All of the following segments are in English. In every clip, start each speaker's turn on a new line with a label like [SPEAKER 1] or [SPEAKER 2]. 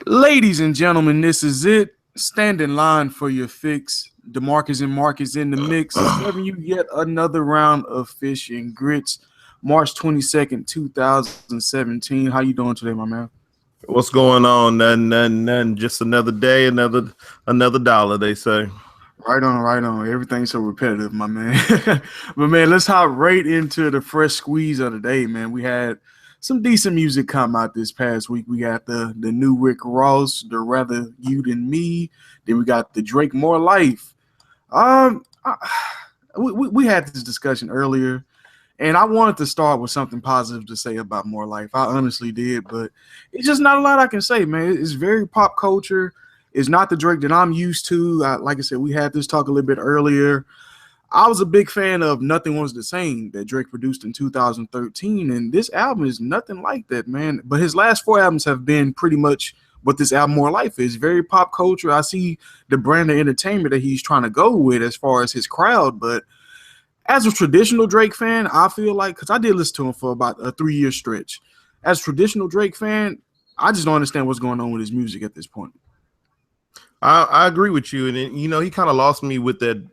[SPEAKER 1] Ladies and gentlemen, this is it. Stand in line for your fix. DeMarcus and Marcus in the mix, serving you yet another round of fish and grits. March 22nd, 2017. How you doing today, my man?
[SPEAKER 2] What's going on? Nothing. Just another day, another dollar. They say.
[SPEAKER 1] Right on, right on. Everything's so repetitive, my man. But man, let's hop right into the fresh squeeze of the day, man. We had some decent music come out this past week. We got the new Rick Ross, the Rather You Than Me. Then we got the Drake More Life. Um, I, we had this discussion earlier, and I wanted to start with something positive to say about More Life. I honestly did, but it's just not a lot I can say, man. It's very pop culture. It's not the Drake that I'm used to. Like I said, we had this talk a little bit earlier. I was a big fan of Nothing Was the Same that Drake produced in 2013, and this album is nothing like that, man. But his last four albums have been pretty much what this album More Life is. Very pop culture. I see the brand of entertainment that he's trying to go with as far as his crowd, but as a traditional Drake fan, I feel like, because I did listen to him for about a 3-year stretch. As a traditional Drake fan, I just don't understand what's going on with his music at this point.
[SPEAKER 2] I agree with you, and he kind of lost me with that.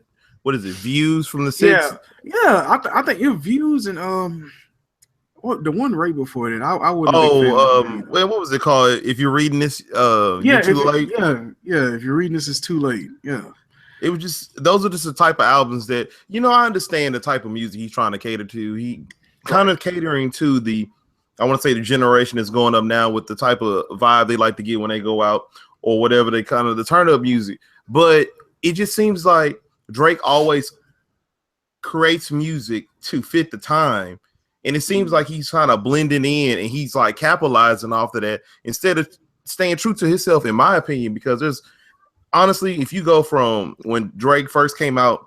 [SPEAKER 2] What is it? Views from the six?
[SPEAKER 1] Yeah. I think your views and the one right before that, I wouldn't.
[SPEAKER 2] Well, what was it called? If you're reading this, you're too late.
[SPEAKER 1] Yeah. If you're reading this, it's too late. Yeah.
[SPEAKER 2] It was just those are just the type of albums that I understand the type of music he's trying to cater to. He kind of catering to I want to say the generation that's going up now with the type of vibe they like to get when they go out or whatever they kind of the turn up music. But it just seems like Drake always creates music to fit the time. And it seems like he's kind of blending in and he's like capitalizing off of that instead of staying true to himself, in my opinion, because there's honestly, if you go from when Drake first came out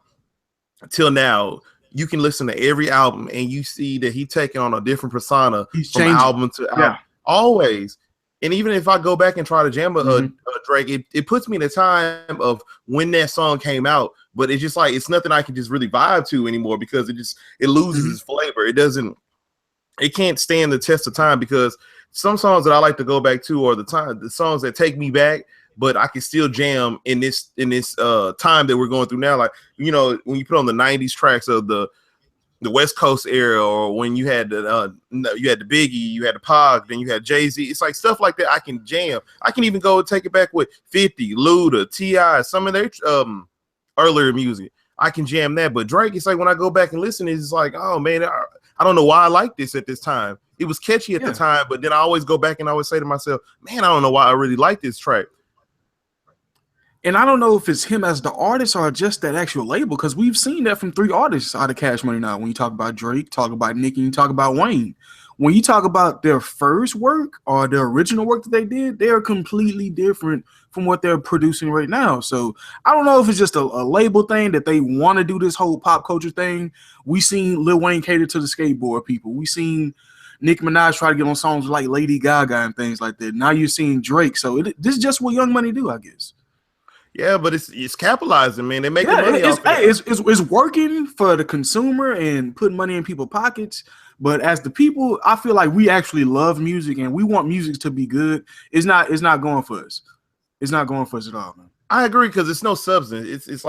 [SPEAKER 2] till now, you can listen to every album and you see that he's taking on a different persona from album to album. Always. And even if I go back and try to jam a Drake, it puts me in the time of when that song came out. But it's just like it's nothing I can just really vibe to anymore because it loses its flavor. It can't stand the test of time because some songs that I like to go back to are the songs that take me back, but I can still jam in this time that we're going through now. Like, when you put on the 90s tracks of the West Coast era, or when you had the Biggie, you had the Pac, then you had Jay-Z. It's like stuff like that I can jam. I can even go take it back with 50, Luda, T.I., some of their earlier music. I can jam that. But Drake, it's like when I go back and listen, it's like, oh man, I don't know why I like this at this time. It was catchy at the time, but then I always go back and I always say to myself, man, I don't know why I really like this track.
[SPEAKER 1] And I don't know if it's him as the artist or just that actual label, because we've seen that from 3 artists out of Cash Money now. When you talk about Drake, talk about Nicki, you talk about Wayne. When you talk about their first work or their original work that they did, they are completely different from what they're producing right now. So I don't know if it's just a label thing that they want to do this whole pop culture thing. We seen Lil Wayne cater to the skateboard people. We seen Nicki Minaj try to get on songs like Lady Gaga and things like that. Now you're seeing Drake. So this is just what Young Money do, I guess.
[SPEAKER 2] Yeah, but it's capitalizing, man. They're making money off it.
[SPEAKER 1] It's working for the consumer and putting money in people's pockets. But as the people, I feel like we actually love music and we want music to be good. It's not going for us. It's not going for us at all, man.
[SPEAKER 2] I agree because it's no substance. It's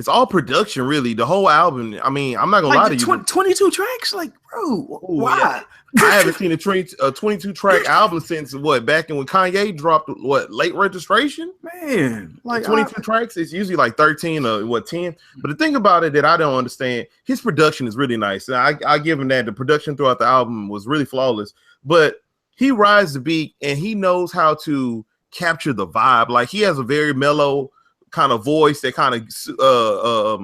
[SPEAKER 2] all production, really. The whole album. I mean, I'm not gonna lie to you.
[SPEAKER 1] 22 tracks, like, bro, why?
[SPEAKER 2] Yeah. I haven't seen a 22 track album since back in when Kanye dropped Late Registration?
[SPEAKER 1] Man, like
[SPEAKER 2] 22 tracks, it's usually like 13 or 10. But the thing about it that I don't understand, his production is really nice. And I give him that. The production throughout the album was really flawless. But he rides the beat and he knows how to capture the vibe. Like he has a very mellow kind of voice that kind of I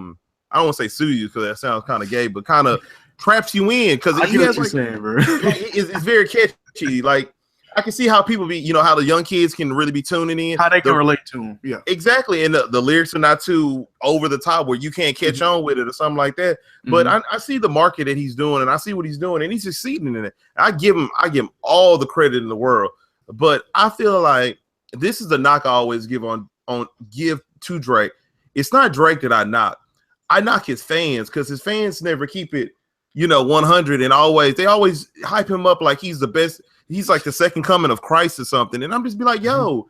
[SPEAKER 2] don't want to say soothe you because that sounds kind of gay, but kind of traps you in because it's very catchy. Like I can see how people be, how the young kids can really be tuning in,
[SPEAKER 1] how they can relate to him. Yeah,
[SPEAKER 2] exactly. And the lyrics are not too over the top where you can't catch on with it or something like that. But I see the market that he's doing and I see what he's doing and he's succeeding in it. I give him all the credit in the world. But I feel like this is the knock I always give to Drake. It's not Drake that I knock. I knock his fans because his fans never keep it, 100 and they always hype him up like he's the best. he's like the second coming of Christ or something. And I'm just be like, yo,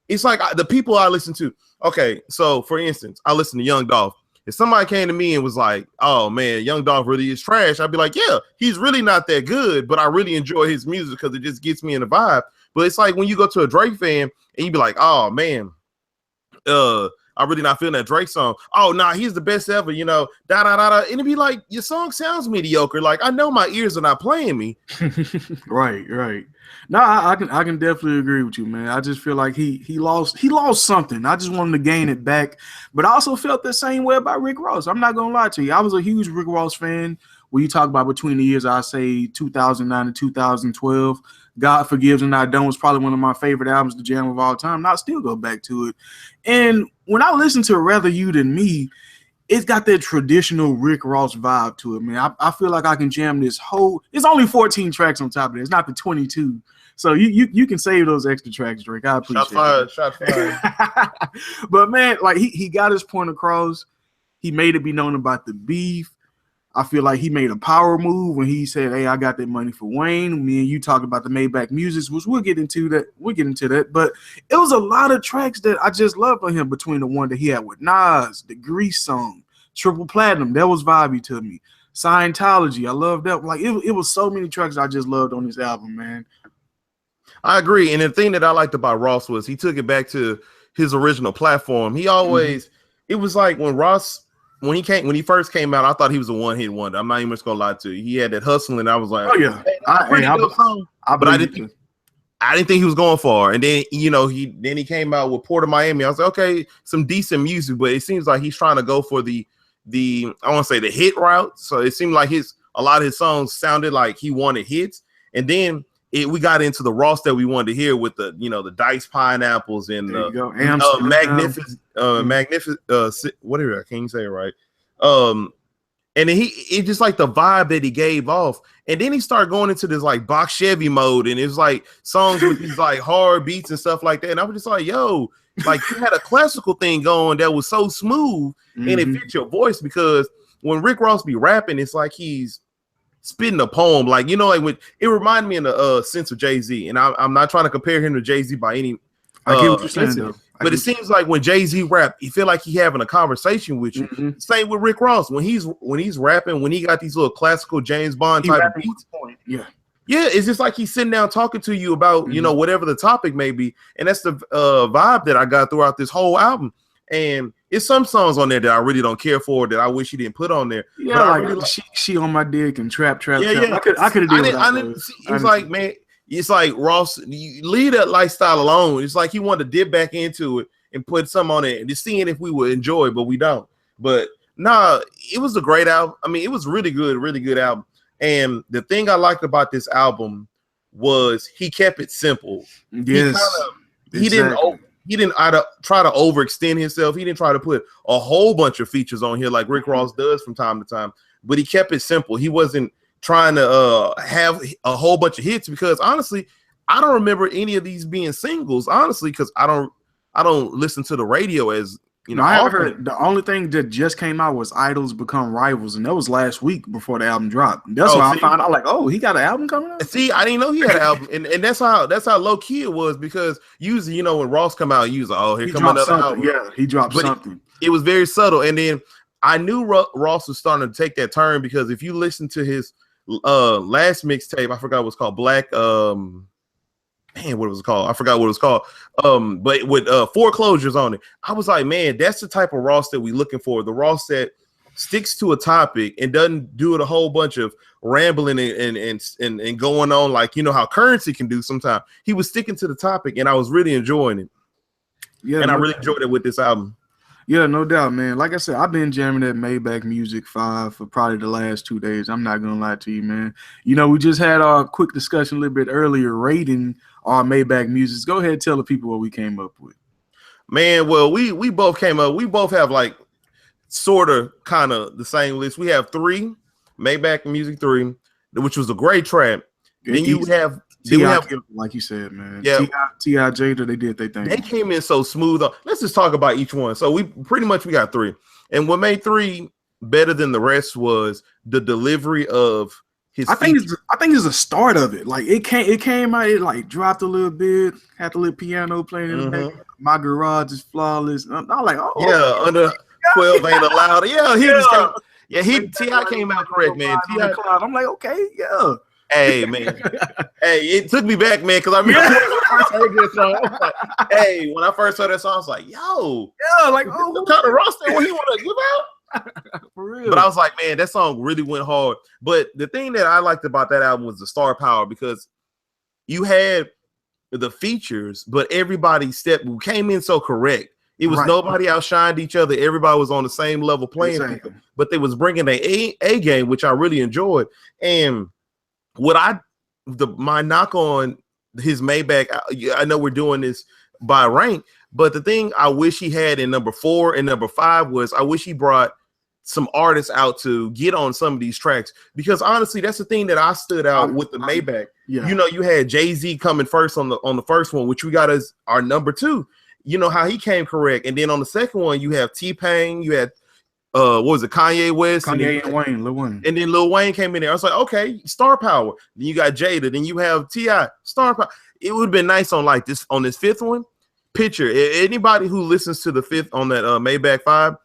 [SPEAKER 2] it's like the people I listen to. Okay, so for instance, I listen to Young Dolph. If somebody came to me and was like, oh man, Young Dolph really is trash, I'd be like, yeah, he's really not that good, but I really enjoy his music because it just gets me in the vibe. But it's like when you go to a Drake fan and you be like, oh man, I'm really not feeling that Drake song. Oh, nah, he's the best ever, you know, da da da da. And it'd be like, your song sounds mediocre. Like, I know my ears are not playing me.
[SPEAKER 1] Right. No, I can definitely agree with you, man. I just feel like he lost something. I just wanted to gain it back. But I also felt the same way about Rick Ross. I'm not gonna lie to you. I was a huge Rick Ross fan. When you talk about between the years, I say 2009 and 2012. God Forgives and I Don't was probably one of my favorite albums to jam of all time. And I still go back to it. And when I listen to Rather You Than Me, it's got that traditional Rick Ross vibe to it, man. I feel like I can jam this whole. It's only 14 tracks on top of it. It's not the 22. So you can save those extra tracks, Drake. I appreciate it.
[SPEAKER 2] Shot fired.
[SPEAKER 1] But man, like he got his point across. He made it be known about the beef. I feel like he made a power move when he said, hey, I got that money for Wayne. Me and you talked about the Maybach Music, which we'll get into that. But it was a lot of tracks that I just loved on him, between the one that he had with Nas, the Grease song, Triple Platinum. That was vibey to me. Scientology, I love that. Like it was so many tracks I just loved on this album, man.
[SPEAKER 2] I agree. And the thing that I liked about Ross was he took it back to his original platform. He always, it was like when he first came out, I thought he was a one-hit wonder. I'm not even just gonna lie to you. He had that hustling, and I was like,
[SPEAKER 1] oh yeah,
[SPEAKER 2] hey, I didn't think he was going far. And then he came out with Port of Miami. I was like, okay, some decent music, but it seems like he's trying to go for the I want to say the hit route. So it seemed like a lot of his songs sounded like he wanted hits, and then we got into the Ross that we wanted to hear with the the Diced Pineapples and magnificent whatever, I can't say it right. And then it just like the vibe that he gave off, and then he started going into this like Box Chevy mode, and it was like songs with these like hard beats and stuff like that. And I was just like, yo, like you had a classical thing going that was so smooth, and it fit your voice, because when Rick Ross be rapping, it's like he's spitting a poem, like like when it reminded me in the sense of Jay-Z, and I'm not trying to compare him to Jay-Z by any
[SPEAKER 1] I get what you're saying, though.
[SPEAKER 2] But it seems like when Jay-Z rap, you feel like he having a conversation with you. Same with Rick Ross. When he's rapping, when he got these little classical James Bond type of beats, yeah, it's just like he's sitting down talking to you about whatever the topic may be, and that's the vibe that I got throughout this whole album. And it's some songs on there that I really don't care for, that I wish he didn't put on there.
[SPEAKER 1] Yeah, but really she on my dick and trap. Yeah. I could have done it.
[SPEAKER 2] It's like, man, it's like Ross, you leave that lifestyle alone. It's like he wanted to dip back into it and put some on it and just seeing if we would enjoy it, but we don't. But nah, it was a great album. I mean, it was really good album. And the thing I liked about this album was he kept it simple.
[SPEAKER 1] Yes,
[SPEAKER 2] he didn't try to overextend himself. He didn't try to put a whole bunch of features on here like Rick Ross does from time to time, but he kept it simple. He wasn't trying to have a whole bunch of hits, because honestly, I don't remember any of these being singles, honestly, because I don't listen to the radio as
[SPEAKER 1] I haven't heard. The only thing that just came out was Idols Become Rivals, and that was last week before the album dropped. That's why I found out, like, oh, he got an album coming out.
[SPEAKER 2] See, I didn't know he had an album, and that's how low key it was, because usually when Ross come out, you was like, oh, here come another album.
[SPEAKER 1] Yeah, he dropped something.
[SPEAKER 2] It was very subtle, and then I knew Ross was starting to take that turn, because if you listen to his last mixtape, I forgot what it's called, Black what was it called? I forgot what it was called. But with Foreclosures on it, I was like, man, that's the type of Ross that we looking for. The Ross that sticks to a topic and doesn't do it a whole bunch of rambling and going on like how Currency can do sometimes. He was sticking to the topic, and I was really enjoying it. Yeah, and I really enjoyed it with this album.
[SPEAKER 1] Yeah, no doubt, man. Like I said, I've been jamming that Maybach Music 5 for probably the last 2 days. I'm not gonna lie to you, man. We just had our quick discussion a little bit earlier rating our Maybach Music. Go ahead and tell the people what we came up with.
[SPEAKER 2] Man, well, we both came up. We both have like sort of kind of the same list. We have 3 Maybach Music 3, which was a great track. Then you have.
[SPEAKER 1] We have, like you said, man. Yeah, T.I. Jada, they did their thing.
[SPEAKER 2] They came in so smooth. Let's just talk about each one. So we got 3, and what made 3 better than the rest was the delivery of his
[SPEAKER 1] I think it's the start of it. Like it came out, it like dropped a little bit, had the little piano playing in the back. My garage is flawless. I'm like, oh
[SPEAKER 2] yeah, under 12 ain't allowed. Yeah, he just came. Yeah, T.I. came out correct, man. T.I.
[SPEAKER 1] I'm like, okay, yeah.
[SPEAKER 2] Hey, man. Hey, it took me back, man, because I remember when I first heard this song. I was like, hey, when I first heard that song, I was like, yo,
[SPEAKER 1] yeah, like, oh,
[SPEAKER 2] what kind of roster what he want to give out?
[SPEAKER 1] For real.
[SPEAKER 2] But I was like, man, that song really went hard. But the thing that I liked about that album was the star power, because you had the features, but everybody came in so correct. It was nobody outshined each other. Everybody was on the same level playing, but they was bringing a game, which I really enjoyed. And my knock on his Maybach, I know we're doing this by rank, but the thing I wish he had in number 4 and number 5 was I wish he brought some artists out to get on some of these tracks, because honestly, that's the thing that I stood out with the Maybach.
[SPEAKER 1] Yeah.
[SPEAKER 2] You know, you had Jay-Z coming first on the first one, which we got as our number 2. You know how he came correct, and then on the second one, you have T-Pain, you had what was it, Kanye West,
[SPEAKER 1] and Wayne, Lil Wayne,
[SPEAKER 2] and then Lil Wayne came in there. I was like, okay, star power. Then you got Jada, then you have T.I. star power. It would have been nice on like this on this 5th one. Picture anybody who listens to the 5th on that Maybach 5.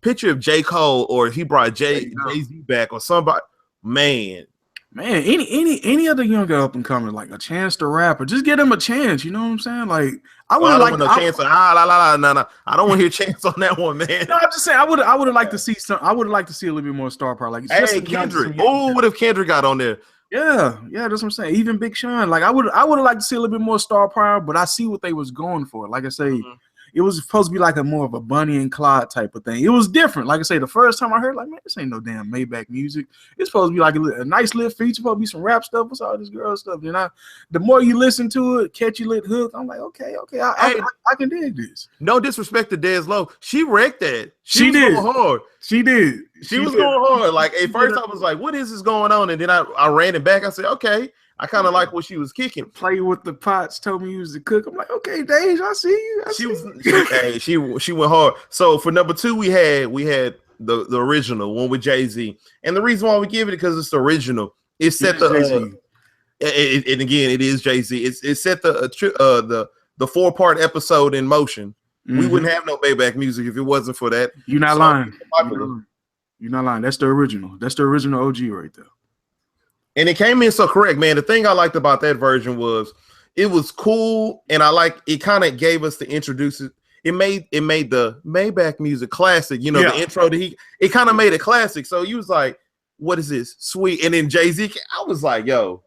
[SPEAKER 2] Picture of J. Cole, or he brought Jay-Z back, or somebody. Man,
[SPEAKER 1] any other younger up and coming, like a chance to rap, or just get him a chance. You know what I'm saying? Like I would like
[SPEAKER 2] no chance. No. I don't want to hear chance on that one, man.
[SPEAKER 1] No, I'm just saying I would have liked to see some. I would have liked to see a little bit more star power. Like
[SPEAKER 2] Kendrick. Oh, what if Kendrick got on there?
[SPEAKER 1] Yeah, that's what I'm saying. Even Big Sean. Like I would have liked to see a little bit more star power, but I see what they was going for. Like I say. It was supposed to be like a more of a Bonnie and Clyde type of thing. It was different. Like I say, the first time I heard, like, man, this ain't no damn Maybach music. It's supposed to be like a nice little feature, supposed to be some rap stuff. What's all this girl stuff? And the more you listen to it, catchy lit hook, I'm like, okay, I can dig this.
[SPEAKER 2] No disrespect to Dez Low. She wrecked that.
[SPEAKER 1] She did.
[SPEAKER 2] Going hard.
[SPEAKER 1] She did.
[SPEAKER 2] She was going hard. Like at first I was like, what is this going on? And then I ran it back. I said, okay. I kind of like what she was kicking.
[SPEAKER 1] Play with the pots. Told me you was the cook. I'm like, okay, Dej, I see you.
[SPEAKER 2] She went hard. So for number 2, we had the original one with Jay-Z, and the reason why we give it because it's the original. It set and again, it is Jay-Z. It set the 4-part episode in motion. Mm-hmm. We wouldn't have no Maybach music if it wasn't for that.
[SPEAKER 1] You're not lying. You're not lying. That's the original. That's the original OG right there.
[SPEAKER 2] And it came in so correct, man. The thing I liked about that version was it was cool, and it kind of gave us to introduce it. It made the Maybach music classic. You know, the intro that it kind of made it classic. So you was like, what is this? Sweet. And then Jay-Z, I was like, yo,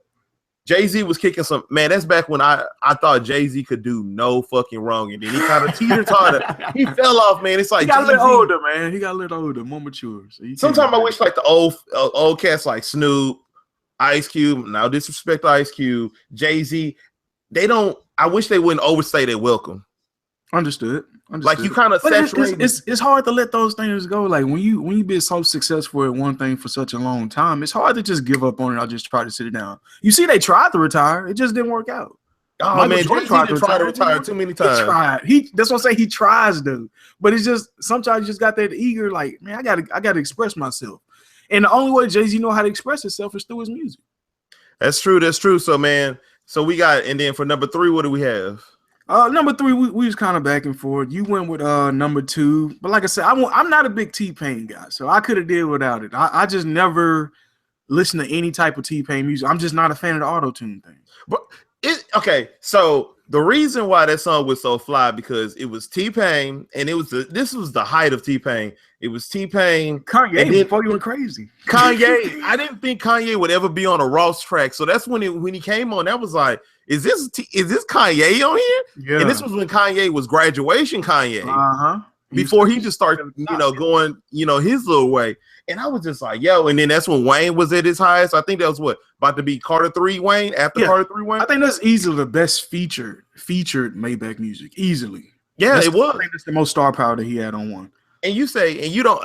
[SPEAKER 2] Jay-Z was kicking some, man, that's back when I thought Jay-Z could do no fucking wrong. And then he kind of teeter-tottered. He fell off, man. It's like
[SPEAKER 1] he got a little older, man. He got a little older, more mature. So
[SPEAKER 2] sometimes I wish like the old cats like Snoop, Ice Cube, now disrespect Ice Cube, Jay-Z, I wish they wouldn't overstay their welcome.
[SPEAKER 1] Understood.
[SPEAKER 2] Like you kind of saturate.
[SPEAKER 1] It's hard to let those things go. Like when you been so successful at one thing for such a long time, it's hard to just give up on it. I'll just try to sit it down. You see, they tried to retire, it just didn't work out.
[SPEAKER 2] Oh Michael man, Jay-Z tried to retire too many times.
[SPEAKER 1] He tried. That's what I say. He tries to, but it's just sometimes you just got that eager. Like man, I gotta express myself. And the only way Jay-Z know how to express himself is through his music.
[SPEAKER 2] That's true. So, man, we got, and then for number 3, what do we have?
[SPEAKER 1] Number 3, we was kind of back and forth. You went with number 2, but like I said, I'm not a big T-Pain guy, so I could have did without it. I just never listen to any type of T-Pain music. I'm just not a fan of the auto-tune thing.
[SPEAKER 2] But okay, so the reason why that song was so fly because it was T-Pain, and this was the height of T-Pain. It was T-Pain,
[SPEAKER 1] Kanye before you went crazy.
[SPEAKER 2] Kanye, I didn't think Kanye would ever be on a Ross track, so that's when he came on. That was like, is this Kanye on here?
[SPEAKER 1] Yeah.
[SPEAKER 2] And this was when Kanye was graduation Kanye. Before he just started, going, his little way. And I was just like, yo. And then that's when Wayne was at his highest. I think that was about to be Carter 3 Wayne after Carter 3 Wayne.
[SPEAKER 1] I think that's easily the best featured Maybach music. Easily.
[SPEAKER 2] Yeah, it was.
[SPEAKER 1] I think that's the most star power that he had on one.
[SPEAKER 2] And you say, and you don't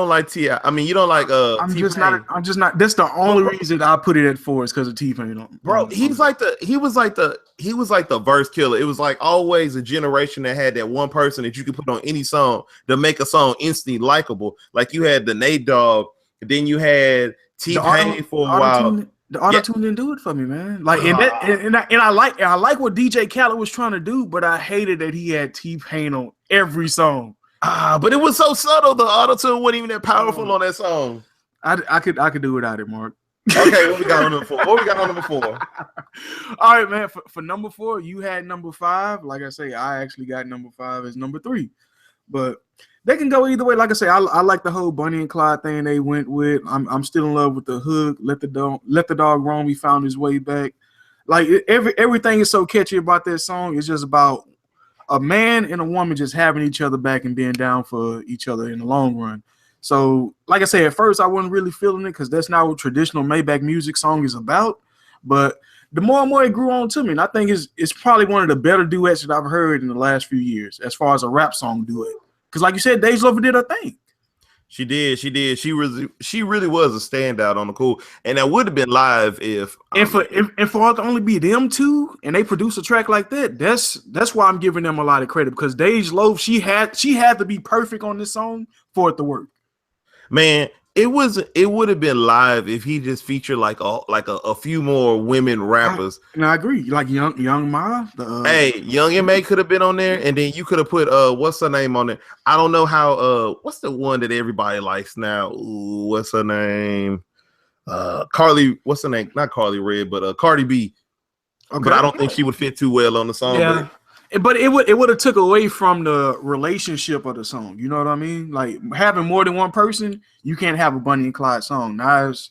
[SPEAKER 2] like T.I. I mean, you don't like
[SPEAKER 1] I'm just not. That's the only reason I put it at 4 is because of T-Pain.
[SPEAKER 2] Bro, he was like the verse killer. It was like always a generation that had that one person that you could put on any song to make a song instantly likable. Like you had the Nate Dogg, then you had T-Pain for a while.
[SPEAKER 1] The auto tune didn't do it for me, man. Like, and I like what DJ Khaled was trying to do, but I hated that he had T-Pain on every song.
[SPEAKER 2] But it was so subtle. The auto tune wasn't even that powerful on that song.
[SPEAKER 1] I could do without it, Mark.
[SPEAKER 2] Okay, what we got on number 4? What we got on number 4?
[SPEAKER 1] All right, man. For number 4, you had number 5. Like I say, I actually got number 5 as number 3. But they can go either way. Like I say, I like the whole Bonnie and Clyde thing they went with. I'm still in love with the hook. Let the dog roam. He found his way back. Like everything is so catchy about that song. It's just about a man and a woman just having each other back and being down for each other in the long run. So, like I said, at first I wasn't really feeling it because that's not what traditional Maybach music song is about. But the more and more it grew on to me, and I think it's probably one of the better duets that I've heard in the last few years as far as a rap song duet. Because, like you said, Dej Lover did her thing.
[SPEAKER 2] She did. She really was a standout on the cool, and that would have been live if
[SPEAKER 1] for it to only be them two, and they produce a track like that. That's why I'm giving them a lot of credit because Dej Loaf, she had to be perfect on this song for it to work.
[SPEAKER 2] Man, it would have been live if he just featured like a few more women rappers.
[SPEAKER 1] I agree. Like Young Ma.
[SPEAKER 2] Hey, Young M.A. could have been on there, and then you could have put what's her name on there? I don't know how what's the one that everybody likes now? Ooh, what's her name? Carly, what's her name? Not Carly Red, but Cardi B. Okay. But I don't think she would fit too well on the song.
[SPEAKER 1] Yeah. But it would have took away from the relationship of the song. You know what I mean? Like having more than one person, you can't have a Bonnie and Clyde song. Now it's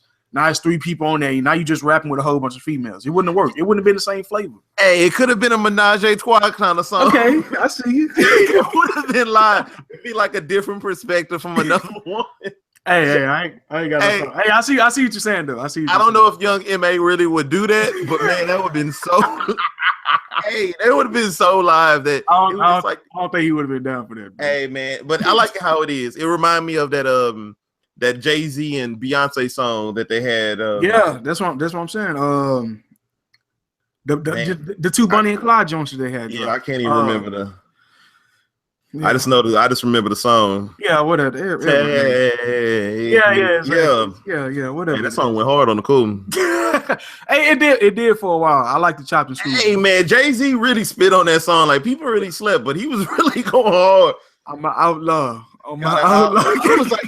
[SPEAKER 1] 3 people on there. Now you just rapping with a whole bunch of females. It wouldn't have worked. It wouldn't have been the same flavor.
[SPEAKER 2] Hey, it could have been a Menage a Trois kind of song.
[SPEAKER 1] Okay, I see you.
[SPEAKER 2] It would have been live. It'd be like a different perspective from another one.
[SPEAKER 1] Hey, I ain't got no problem. Hey, I see what you're saying though. I
[SPEAKER 2] don't know if Young M.A. really would do that, but man, that would have been so. Hey, that would have been so live that
[SPEAKER 1] I don't think he would have been down for that. Bro.
[SPEAKER 2] Hey man, but I like how it is. It reminds me of that Jay-Z and Beyonce song that they had.
[SPEAKER 1] Yeah, that's what I'm saying. The 2 Bonnie and Clyde joints that they had.
[SPEAKER 2] Yeah, I can't even remember the. Yeah. I just remember the song.
[SPEAKER 1] Yeah, whatever. Yeah, whatever.
[SPEAKER 2] Hey, that song went hard on the cool.
[SPEAKER 1] Hey, it did for a while. I like the chopped and screwed.
[SPEAKER 2] Hey man, Jay-Z really spit on that song. Like people really slept, but he was really going hard.
[SPEAKER 1] I'm an outlaw. I was like,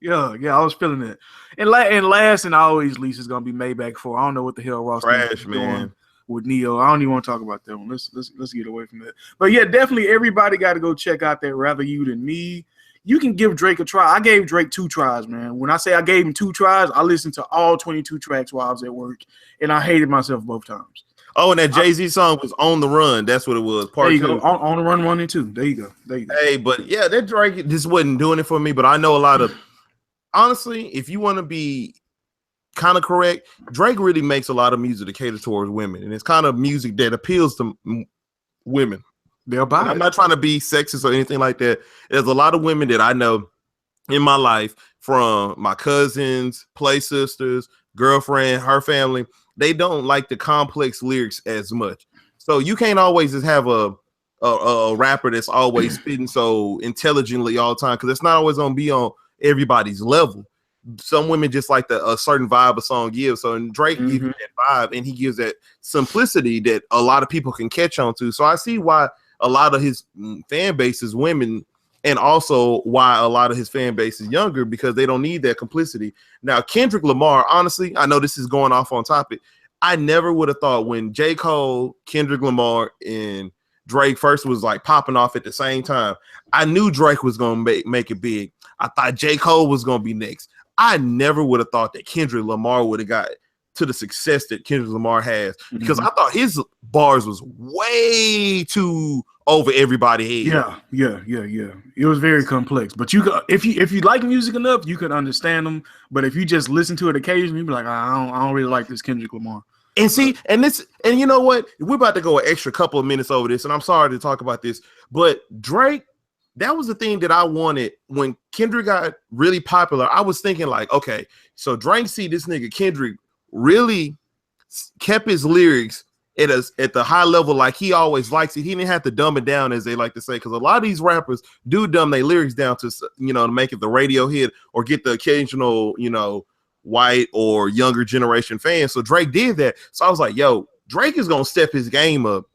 [SPEAKER 1] yeah, I was feeling it. And last and always least is gonna be Maybach 4. I don't know what the hell Ross
[SPEAKER 2] Trash, man.
[SPEAKER 1] Doing with Neo. I don't even want to talk about that one. Let's get away from that. But yeah, definitely everybody got to go check out that Rather You Than Me. You can give Drake a try. I gave Drake 2 tries, man. When I say I gave him 2 tries, I listened to all 22 tracks while I was at work, and I hated myself both times.
[SPEAKER 2] Oh, and that Jay-Z song was On the Run. That's what it was.
[SPEAKER 1] Part 2. Go. On the Run 1 and 2. There you go.
[SPEAKER 2] Hey, but yeah, that Drake just wasn't doing it for me. But I know a lot of, honestly, if you want to be kind of correct, Drake really makes a lot of music to cater towards women, and it's kind of music that appeals to women. I'm not trying to be sexist or anything like that. There's a lot of women that I know in my life, from my cousins, play sisters, girlfriend, her family. They don't like the complex lyrics as much. So you can't always just have a rapper that's always spitting so intelligently all the time, because it's not always gonna be on everybody's level. Some women just like a certain vibe a song gives. So Drake gives you that vibe, and he gives that simplicity that a lot of people can catch on to. So I see why a lot of his fan base is women, and also why a lot of his fan base is younger, because they don't need that complicity. Now, Kendrick Lamar, honestly, I know this is going off on topic. I never would have thought when J. Cole, Kendrick Lamar, and Drake first was like popping off at the same time, I knew Drake was going to make it big. I thought J. Cole was going to be next. I never would have thought that Kendrick Lamar would have got to the success that Kendrick Lamar has, because I thought his bars was way too over everybody's head.
[SPEAKER 1] Yeah. It was very complex, but if you like music enough, you can understand them. But if you just listen to it occasionally, you be like, I don't really like this Kendrick Lamar.
[SPEAKER 2] And see, and you know what? We're about to go an extra couple of minutes over this, and I'm sorry to talk about this, but Drake, that was the thing that I wanted when Kendrick got really popular. I was thinking like, okay, so Drake, see this nigga Kendrick really kept his lyrics at the high level like he always likes it. He didn't have to dumb it down, as they like to say, because a lot of these rappers do dumb their lyrics down to, to make it the radio hit or get the occasional, white or younger generation fans. So Drake did that. So I was like, yo, Drake is gonna step his game up.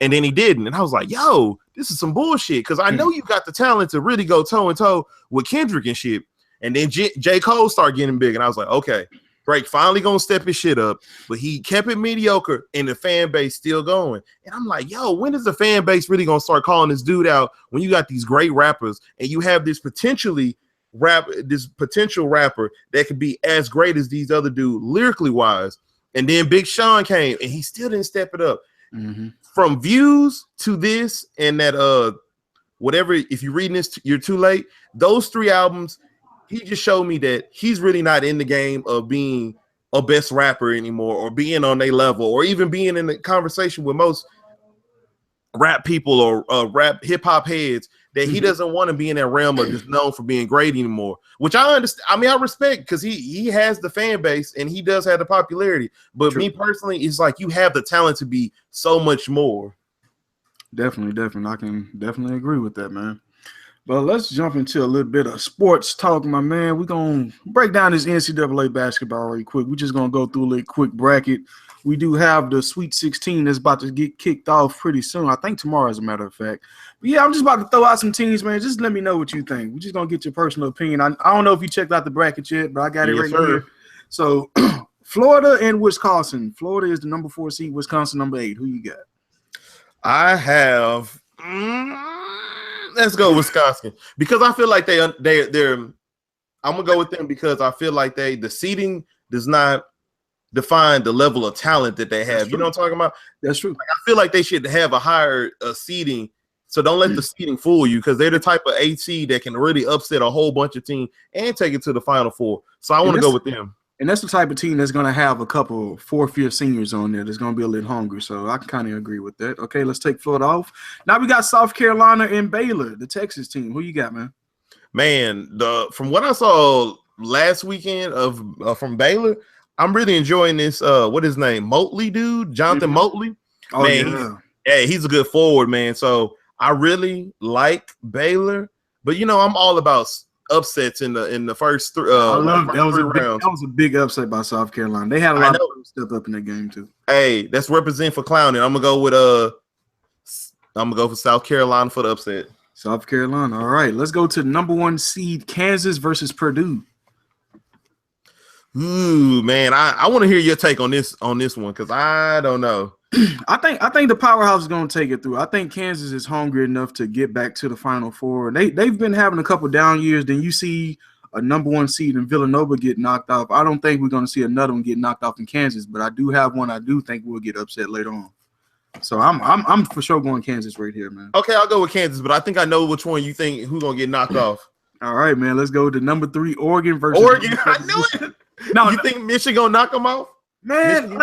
[SPEAKER 2] And then he didn't. And I was like, yo, this is some bullshit. Because I know you got the talent to really go toe and toe with Kendrick and shit. And then J. Cole started getting big. And I was like, okay, Drake finally gonna step his shit up. But he kept it mediocre and the fan base still going. And I'm like, yo, when is the fan base really gonna start calling this dude out when you got these great rappers and you have this potential rapper that could be as great as these other dudes lyrically wise? And then Big Sean came and he still didn't step it up.
[SPEAKER 1] Mm-hmm.
[SPEAKER 2] From Views to this and that whatever, if you're reading this, you're too late. Those 3 albums, he just showed me that he's really not in the game of being a best rapper anymore, or being on their level, or even being in the conversation with most rap people or rap hip hop heads. That he doesn't want to be in that realm of just known for being great anymore, which I understand. I mean, I respect, because he has the fan base and he does have the popularity. But
[SPEAKER 1] True.
[SPEAKER 2] Me personally, it's like you have the talent to be so much more.
[SPEAKER 1] Definitely. I can definitely agree with that, man. But let's jump into a little bit of sports talk, my man. We're going to break down this NCAA basketball really quick. We're just going to go through a little quick bracket. We do have the Sweet 16 that's about to get kicked off pretty soon. I think tomorrow, as a matter of fact. But yeah, I'm just about to throw out some teams, man. Just let me know what you think. We're just going to get your personal opinion. I don't know if you checked out the bracket yet, but I got it right here. So Florida and Wisconsin. Florida is the number 4 seed. Wisconsin, number 8. Who you got?
[SPEAKER 2] I have... let's go Wisconsin, because I feel like they're. I'm gonna go with them because I feel like the seeding does not define the level of talent that they have. You know what I'm talking about?
[SPEAKER 1] That's true.
[SPEAKER 2] Like, I feel like they should have a higher seeding. So don't let the seeding fool you, because they're the type of 8 seed that can really upset a whole bunch of teams and take it to the Final Four. So I want to go with them.
[SPEAKER 1] And that's the type of team that's going to have a couple 4th-year seniors on there that's going to be a little hungry. So I can kind of agree with that. Okay, let's take Florida off. Now we got South Carolina and Baylor, the Texas team. Who you got, man?
[SPEAKER 2] Man, from what I saw last weekend from Baylor, I'm really enjoying this. What is his name? Motley dude, Jonathan Motley.
[SPEAKER 1] Oh,
[SPEAKER 2] man, he's a good forward, man. So I really like Baylor, but I'm all about upsets in the first 3 rounds.
[SPEAKER 1] That was a big upset by South Carolina. They had a lot of people step up in that game too.
[SPEAKER 2] Hey, that's represent for clowning. I'm gonna go for South Carolina for the upset.
[SPEAKER 1] South Carolina. All right, let's go to number 1 seed Kansas versus Purdue.
[SPEAKER 2] Ooh, man, I want to hear your take on this one, because I don't know.
[SPEAKER 1] I think the powerhouse is going to take it through. I think Kansas is hungry enough to get back to the Final Four. They've been having a couple down years. Then you see a number 1 seed in Villanova get knocked off. I don't think we're going to see another one get knocked off in Kansas, but I do have one I do think will get upset later on. So I'm for sure going Kansas right here, man.
[SPEAKER 2] Okay, I'll go with Kansas, but I think I know which one you think who's going to get knocked off.
[SPEAKER 1] All right, man. Let's go to number 3 Oregon versus
[SPEAKER 2] Oregon. I knew it. No, you think Michigan gonna knock them off?
[SPEAKER 1] Man,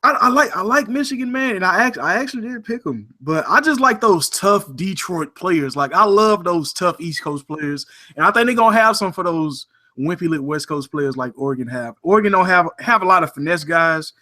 [SPEAKER 1] I like Michigan, man, and I actually did pick them, but I just like those tough Detroit players. Like, I love those tough East Coast players, and I think they're gonna have some for those wimpy lit West Coast players like Oregon have. Oregon don't have a lot of finesse guys.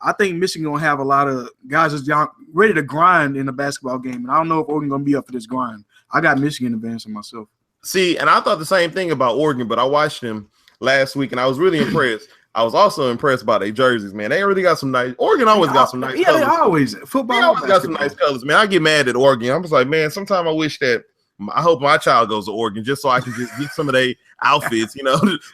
[SPEAKER 1] I think Michigan gonna have a lot of guys that's ready to grind in the basketball game, and I don't know if Oregon gonna be up for this grind. I got Michigan advancing myself.
[SPEAKER 2] See, and I thought the same thing about Oregon, but I watched them last week and I was really impressed. I was also impressed by their jerseys, man. They already got some nice. Oregon always got some nice colors.
[SPEAKER 1] They always
[SPEAKER 2] got some nice colors, man. I get mad at Oregon. I'm just like, man, sometimes I wish that I hope my child goes to Oregon just so I can just get some of their outfits,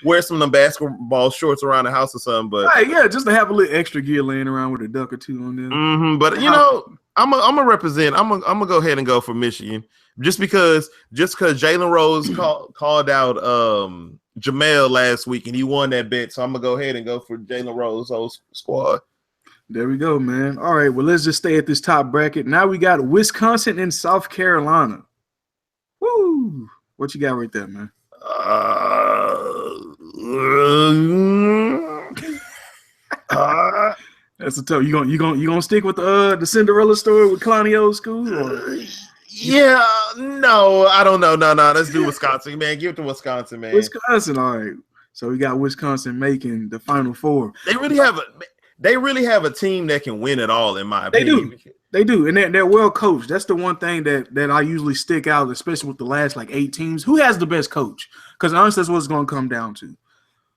[SPEAKER 2] wear some of them basketball shorts around the house or something. But
[SPEAKER 1] yeah, just to have a little extra gear laying around with a duck or two on there.
[SPEAKER 2] But I'm gonna represent. I'm gonna go ahead and go for Michigan just because Jalen Rose called out Jamel last week and he won that bet, so I'm gonna go ahead and go for Jalen Rose whole squad.
[SPEAKER 1] There we go, man. All right, well, let's just stay at this top bracket. Now we got Wisconsin and South Carolina. Woo! What you got right there, man? That's a tough. You gonna stick with the Cinderella story with Clowney Old School? Or?
[SPEAKER 2] Yeah, no, I don't know. No, let's do Wisconsin, man. Give it to Wisconsin, man.
[SPEAKER 1] Wisconsin, all right. So we got Wisconsin making the Final Four.
[SPEAKER 2] They really have a team that can win it all, in my opinion.
[SPEAKER 1] They do, and they're well coached. That's the one thing that I usually stick out, especially with the last 8 teams. Who has the best coach? Because honestly, that's what it's going to come down to.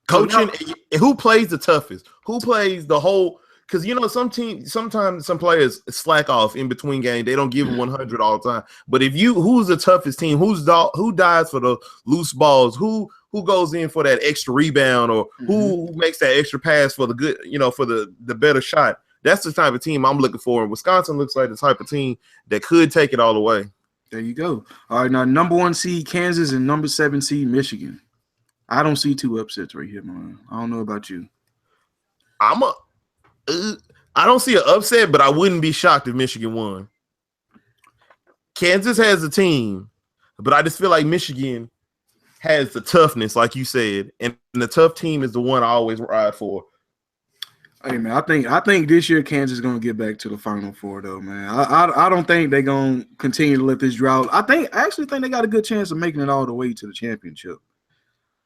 [SPEAKER 2] Coaching, and who plays the toughest? Who plays the whole? Because some teams, sometimes some players slack off in between games. They don't give them 100 all the time. But who's the toughest team? Who dies for the loose balls? Who goes in for that extra rebound, or who makes that extra pass for the good? For the better shot. That's the type of team I'm looking for. And Wisconsin looks like the type of team that could take it all the way.
[SPEAKER 1] There you go. All right, now number 1 seed Kansas and number 7 seed Michigan. I don't see 2 upsets right here, man. I don't know about you.
[SPEAKER 2] I don't see an upset, but I wouldn't be shocked if Michigan won. Kansas has a team, but I just feel like Michigan has the toughness, like you said, and the tough team is the one I always ride for.
[SPEAKER 1] Hey man, I think this year Kansas is gonna get back to the Final Four though, man. I don't think they're gonna continue to let this drought. I actually think they got a good chance of making it all the way to the championship.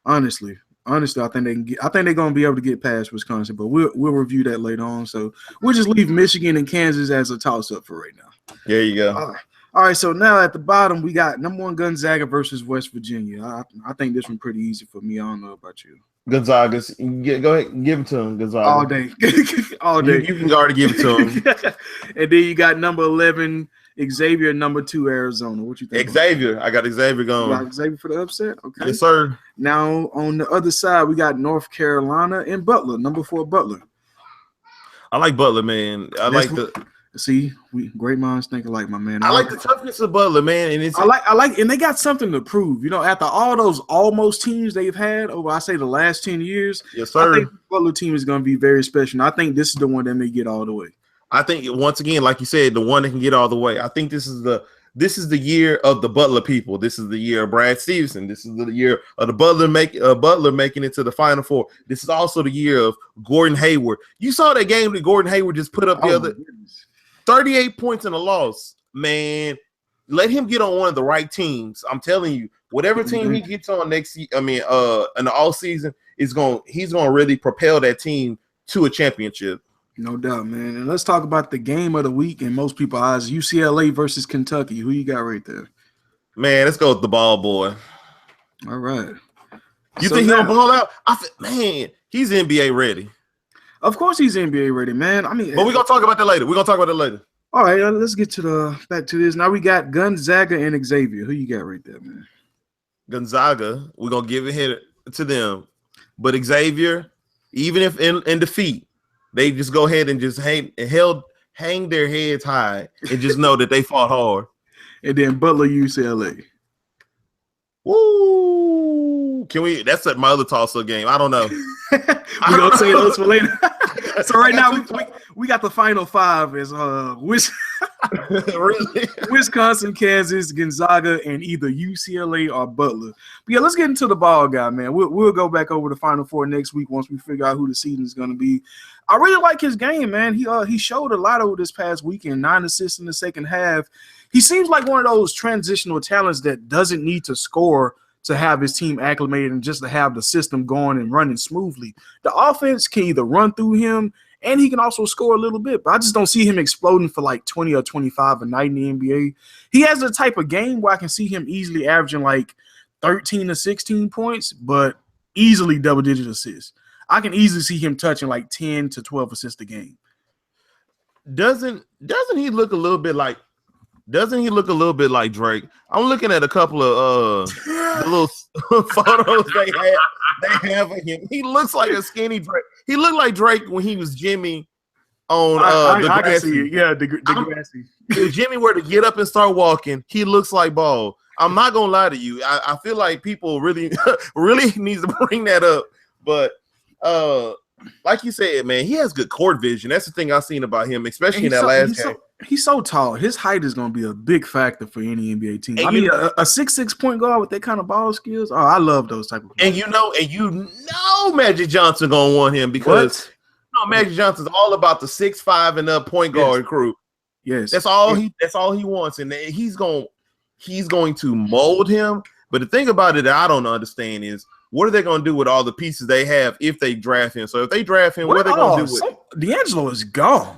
[SPEAKER 1] Honestly, I think they're gonna be able to get past Wisconsin, but we'll review that later on. So we'll just leave Michigan and Kansas as a toss up for right now.
[SPEAKER 2] There you go.
[SPEAKER 1] All right. So now at the bottom we got number 1 Gonzaga versus West Virginia. I think this one pretty easy for me. I don't know about you.
[SPEAKER 2] Gonzaga's. Go ahead, give it to him, Gonzaga.
[SPEAKER 1] All day. All day.
[SPEAKER 2] You can already give it to him.
[SPEAKER 1] And then you got number 11 Xavier, number 2 Arizona. What you think?
[SPEAKER 2] Xavier. I got Xavier going.
[SPEAKER 1] You got Xavier for the upset? Okay.
[SPEAKER 2] Yes, sir.
[SPEAKER 1] Now on the other side, we got North Carolina and Butler, number 4 Butler.
[SPEAKER 2] I like Butler, man.
[SPEAKER 1] Great minds think alike, my man.
[SPEAKER 2] I like the toughness of Butler, man. And
[SPEAKER 1] I like, and they got something to prove. After all those almost teams they've had over, I say, the last 10 years.
[SPEAKER 2] Yes, sir.
[SPEAKER 1] I think the Butler team is going to be very special. And I think this is the one that may get all the way.
[SPEAKER 2] I think once again, like you said, the one that can get all the way. I think this is the year of the Butler people. This is the year of Brad Stevenson. This is the year of the Butler making it to the Final Four. This is also the year of Gordon Hayward. You saw that game that Gordon Hayward just put up the other 38 points in a loss. Man, let him get on one of the right teams. I'm telling you, whatever team he gets on next in the all season he's going to really propel that team to a championship.
[SPEAKER 1] No doubt, man. And let's talk about the game of the week in most people's eyes. UCLA versus Kentucky. Who you got right there?
[SPEAKER 2] Man, let's go with the ball boy.
[SPEAKER 1] All right.
[SPEAKER 2] You think he'll ball out? Man, he's NBA ready.
[SPEAKER 1] Of course he's NBA ready, man. I mean,
[SPEAKER 2] but we're going to talk about that later.
[SPEAKER 1] All right, let's get back to this. Now we got Gonzaga and Xavier. Who you got right there, man?
[SPEAKER 2] Gonzaga, we're going to give it here to them. But Xavier, even if in defeat, they just go ahead and just hang their heads high and just know that they fought hard.
[SPEAKER 1] And then Butler, UCLA.
[SPEAKER 2] Woo! That's my other toss-up game. I don't know.
[SPEAKER 1] We're going to say those for later. So right now we got the final 5 as Wisconsin, Kansas, Gonzaga, and either UCLA or Butler. But yeah, let's get into the ball guy, man. We'll go back over the Final Four next week once we figure out who the season is going to be. I really like his game, man. He showed a lot over this past weekend, 9 assists in the second half. He seems like one of those transitional talents that doesn't need to score to have his team acclimated and just to have the system going and running smoothly. The offense can either run through him and he can also score a little bit, but I just don't see him exploding for like 20 or 25 a night in the NBA. He has the type of game where I can see him easily averaging like 13 to 16 points, but easily double-digit assists. I can easily see him touching like 10 to 12 assists a game.
[SPEAKER 2] Doesn't he look a little bit like Drake? I'm looking at a couple of little photos they have of him. He looks like a skinny Drake. He looked like Drake when he was Jimmy on Degrassi.
[SPEAKER 1] I can see it. Yeah, Degrassi.
[SPEAKER 2] If Jimmy were to get up and start walking, he looks like Ball. I'm not gonna lie to you. I feel like people really needs to bring that up. But like you said, man, he has good court vision. That's the thing I've seen about him, especially in that last game.
[SPEAKER 1] He's so tall. His height is going to be a big factor for any NBA team. I mean, a 6'6" point guard with that kind of ball skills. Oh, I love those type of players.
[SPEAKER 2] And you know Magic Johnson going to want him because Magic Johnson's all about the 6'5" and up point guard crew.
[SPEAKER 1] Yes.
[SPEAKER 2] That's all he wants. And he's going to mold him. But the thing about it that I don't understand is what are they going to do with all the pieces they have if they draft him? So if they draft him, what are they going to do with
[SPEAKER 1] D'Angelo is gone.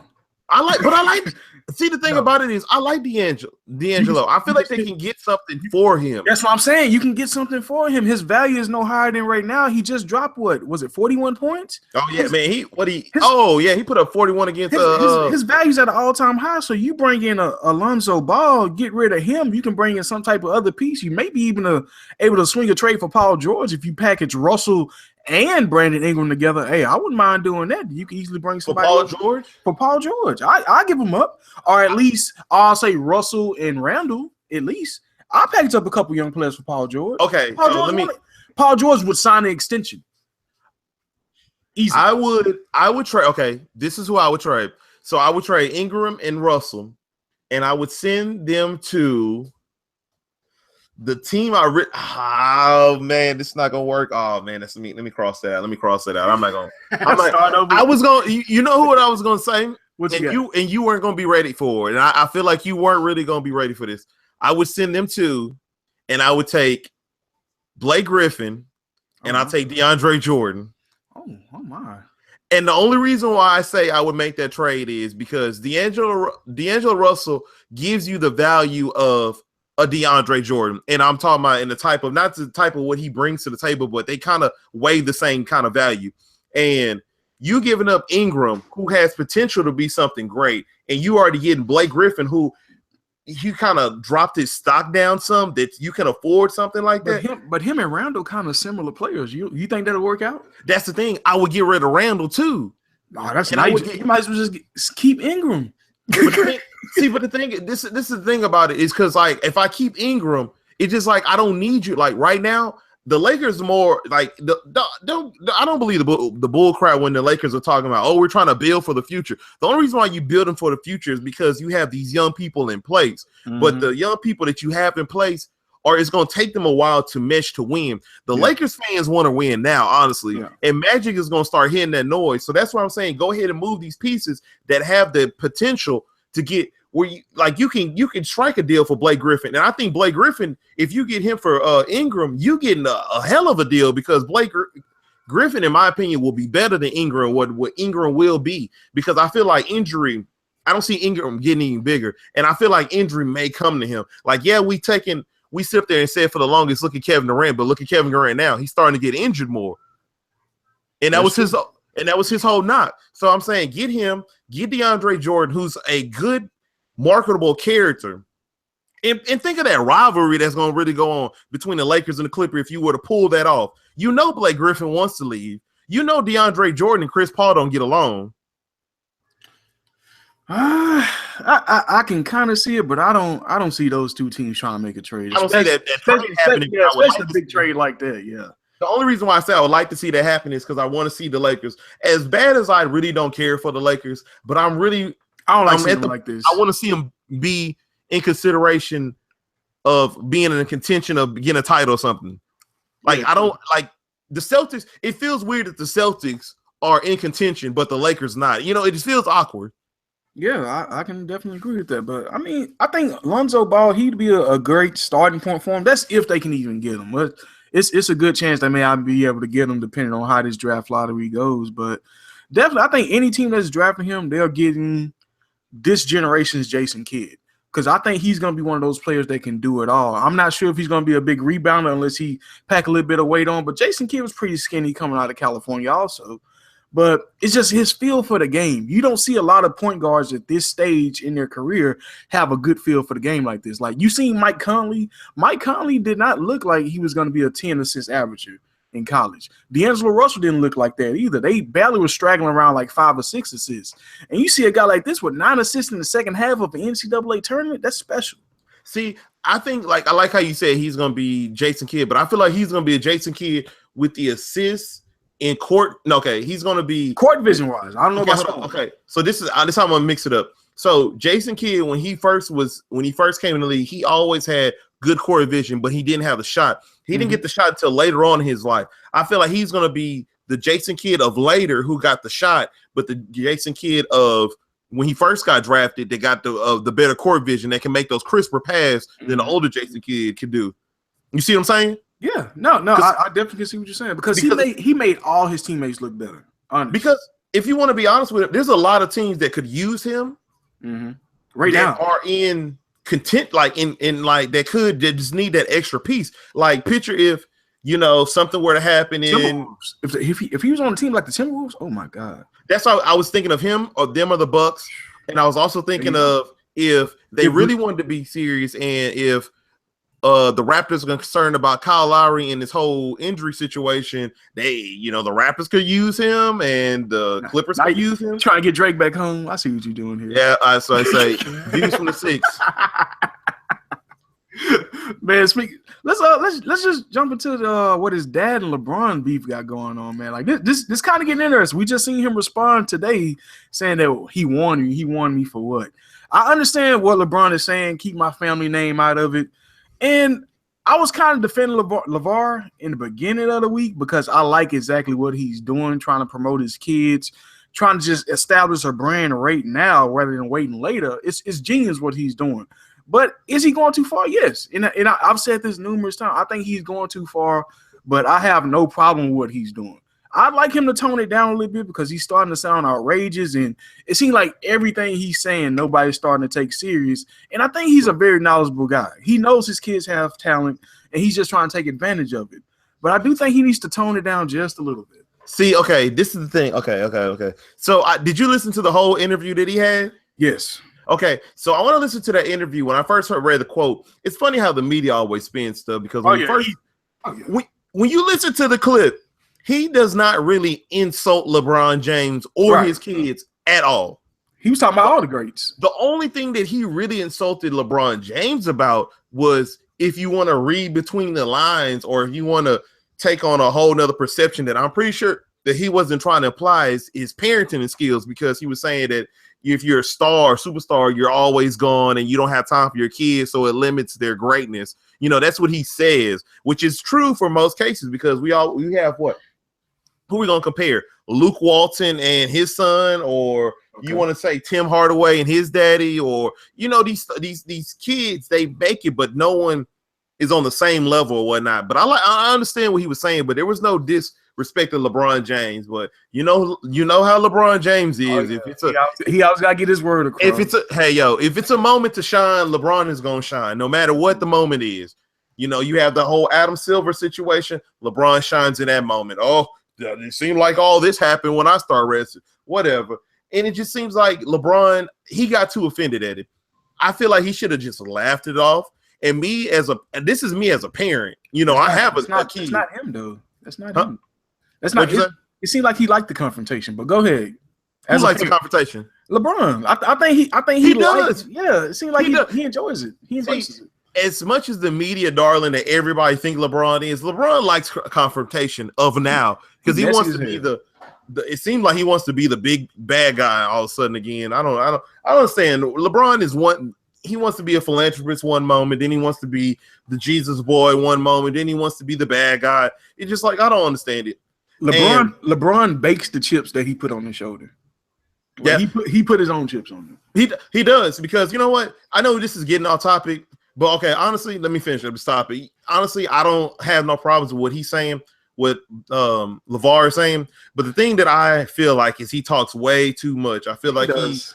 [SPEAKER 2] I like See, the thing about it is, I like D'Angelo. I feel like they can get something for him.
[SPEAKER 1] That's what I'm saying. You can get something for him. His value is no higher than right now. He just dropped what was it, 41 points?
[SPEAKER 2] Oh yeah, man. He put up 41 against
[SPEAKER 1] his value's at an all-time high. So you bring in Alonzo Ball, get rid of him. You can bring in some type of other piece. You may be even able to swing a trade for Paul George if you package Russell and Brandon Ingram together. Hey, I wouldn't mind doing that. You can easily bring somebody for Paul George. I give him up, or at least I'll say Russell and Randall. At least I'll package up a couple young players for Paul George.
[SPEAKER 2] Okay,
[SPEAKER 1] Paul George would sign an extension. Easy.
[SPEAKER 2] I would trade. Okay, this is who I would trade. So I would trade Ingram and Russell, and I would send them to the team oh man, this is not gonna work. Oh man, that's me. Let me cross that out. I'm not gonna. I was gonna. You know what I was gonna say? You weren't gonna be ready for it, and I feel like you weren't really gonna be ready for this. I would send them to, and I would take Blake Griffin, and I'll take DeAndre Jordan.
[SPEAKER 1] Oh my.
[SPEAKER 2] And the only reason why I say I would make that trade is because D'Angelo Russell gives you the value of a DeAndre Jordan, and I'm talking about in the type of, not the type of what he brings to the table, but they kind of weigh the same kind of value. And you giving up Ingram, who has potential to be something great, and you already getting Blake Griffin, who you kind of dropped his stock down some, that you can afford something like that.
[SPEAKER 1] But him and Randall kind of similar players. You think that'll work out?
[SPEAKER 2] That's the thing. I would get rid of Randall too.
[SPEAKER 1] Oh, that's nice. You might as well just keep Ingram.
[SPEAKER 2] But the thing, this is the thing about it, is because like if I keep Ingram, it's just like I don't need you. Like right now, the Lakers more like I don't believe the bull crap when the Lakers are talking about, oh, we're trying to build for the future. The only reason why you building for the future is because you have these young people in place. Mm-hmm. But the young people that you have in place it's going to take them a while to mesh to win. The Lakers fans want to win now, honestly. Yeah. And Magic is going to start hearing that noise. So that's why I'm saying go ahead and move these pieces that have the potential to get where you can strike a deal for Blake Griffin. And I think Blake Griffin, if you get him for Ingram, you getting a hell of a deal, because Blake Griffin, in my opinion, will be better than Ingram, what Ingram will be, because I feel like I don't see Ingram getting any bigger. And I feel like injury may come to him. Like, yeah, we sit up there and said for the longest, look at Kevin Durant, but look at Kevin Durant now. He's starting to get injured more. And that was his whole knock. So I'm saying get DeAndre Jordan, who's a good, marketable character. And think of that rivalry that's going to really go on between the Lakers and the Clippers if you were to pull that off. You know Blake Griffin wants to leave. You know DeAndre Jordan and Chris Paul don't get along.
[SPEAKER 1] I can kind of see it, but I don't see those two teams trying to make a trade.
[SPEAKER 2] I don't see that trade happening.
[SPEAKER 1] Especially a big trade like that. Yeah.
[SPEAKER 2] The only reason why I say I would like to see that happen is because I want to see the Lakers. As bad as I really don't care for the Lakers, but I don't like seeing them like this. I want to see them be in consideration of being in contention of getting a title or something. Like I don't like the Celtics. It feels weird that the Celtics are in contention, but the Lakers not. You know, it just feels awkward.
[SPEAKER 1] Yeah, I can definitely agree with that. But I mean, I think Lonzo Ball, he'd be a great starting point for him. That's if they can even get him. But it's a good chance they may not be able to get him depending on how this draft lottery goes. But definitely, I think any team that's drafting him, they're getting this generation's Jason Kidd. Because I think he's going to be one of those players that can do it all. I'm not sure if he's going to be a big rebounder unless he pack a little bit of weight on. But Jason Kidd was pretty skinny coming out of California also. But it's just his feel for the game. You don't see a lot of point guards at this stage in their career have a good feel for the game like this. Like you seen Mike Conley. Mike Conley did not look like he was going to be a 10 assist averager in college. D'Angelo Russell didn't look like that either. They barely were straggling around like 5 or 6 assists. And you see a guy like this with 9 assists in the second half of an NCAA tournament, that's special.
[SPEAKER 2] See, I think I like how you said he's going to be Jason Kidd, but I feel like he's going to be a Jason Kidd with the assists in court. No, okay, he's going to be
[SPEAKER 1] court vision wise. I don't know about
[SPEAKER 2] okay. So this is how I'm going to mix it up. So Jason Kidd, when he first came in the league, he always had good court vision, but he didn't have the shot. He didn't get the shot until later on in his life. I feel like he's going to be the Jason Kidd of later who got the shot, but the Jason Kidd of when he first got drafted, they got the better court vision that can make those crisper passes than the older Jason Kidd could do. You see what I'm saying?
[SPEAKER 1] Yeah, no, I definitely can see what you're saying because he made all his teammates look better. Honestly.
[SPEAKER 2] Because if you want to be honest with it, there's a lot of teams that could use him,
[SPEAKER 1] right now
[SPEAKER 2] are in content, like in like that just need that extra piece. Like picture if something were to happen in
[SPEAKER 1] if he was on a team like the Timberwolves, oh my God.
[SPEAKER 2] That's why I was thinking of him or them or the Bucks, and I was also thinking of if they really wanted to be serious and if the Raptors are concerned about Kyle Lowry and this whole injury situation, the Raptors could use him and the Clippers could use him.
[SPEAKER 1] Trying to get Drake back home. I see what you're doing here.
[SPEAKER 2] Yeah, so I say views from the six.
[SPEAKER 1] Man, let's just jump into what his dad and LeBron beef got going on, man. Like this kind of getting interesting. We just seen him respond today saying that he warned me. He warned me for what? I understand what LeBron is saying. Keep my family name out of it. And I was kind of defending LeVar in the beginning of the week because I like exactly what he's doing, trying to promote his kids, trying to just establish a brand right now rather than waiting later. It's genius what he's doing. But is he going too far? Yes. And I've said this numerous times. I think he's going too far, but I have no problem with what he's doing. I'd like him to tone it down a little bit because he's starting to sound outrageous, and it seems like everything he's saying, nobody's starting to take serious. And I think he's a very knowledgeable guy. He knows his kids have talent, and he's just trying to take advantage of it. But I do think he needs to tone it down just a little bit.
[SPEAKER 2] See, okay, this is the thing. Okay. So did you listen to the whole interview that he had?
[SPEAKER 1] Yes.
[SPEAKER 2] Okay, so I want to listen to that interview. When I first read the quote, it's funny how the media always spins stuff because when you listen to the clip, he does not really insult LeBron James or his kids at all.
[SPEAKER 1] He was talking about all the greats.
[SPEAKER 2] The only thing that he really insulted LeBron James about was if you want to read between the lines or if you want to take on a whole nother perception that I'm pretty sure that he wasn't trying to apply his parenting skills, because he was saying that if you're a star or superstar, you're always gone and you don't have time for your kids, so it limits their greatness. That's what he says, which is true for most cases because we have what? Who are we gonna compare? Luke Walton and his son, or you want to say Tim Hardaway and his daddy, or these kids, they make it, but no one is on the same level or whatnot. But I understand what he was saying, but there was no disrespect to LeBron James. But you know how LeBron James is.
[SPEAKER 1] Oh, yeah.
[SPEAKER 2] If it's
[SPEAKER 1] he always gotta get his word across.
[SPEAKER 2] If it's a moment to shine, LeBron is gonna shine, no matter what the moment is. You have the whole Adam Silver situation. LeBron shines in that moment. Oh, it seemed like all this happened when I started wrestling, whatever. And it just seems like LeBron, he got too offended at it. I feel like he should have just laughed it off. And this is me as a parent. I have a kid.
[SPEAKER 1] It's not him though. That's not him. That's not. It seemed like he liked the confrontation. But go ahead.
[SPEAKER 2] Who likes the confrontation?
[SPEAKER 1] LeBron. I think he
[SPEAKER 2] does.
[SPEAKER 1] Yeah, it seemed like he enjoys it. He embraces it.
[SPEAKER 2] As much as the media darling that everybody think LeBron is, LeBron likes confrontation of now because he wants to be it seems like he wants to be the big bad guy all of a sudden again. I don't understand. LeBron is he wants to be a philanthropist one moment, then he wants to be the Jesus boy one moment, then he wants to be the bad guy. It's just like I don't understand it.
[SPEAKER 1] LeBron bakes the chips that he put on his shoulder. Yeah, he put his own chips on them.
[SPEAKER 2] He does, because you know what? I know this is getting off topic. But okay, honestly, let me finish this topic. Honestly, I don't have no problems with what he's saying, what LeVar is saying. But the thing that I feel like is he talks way too much. I feel like he's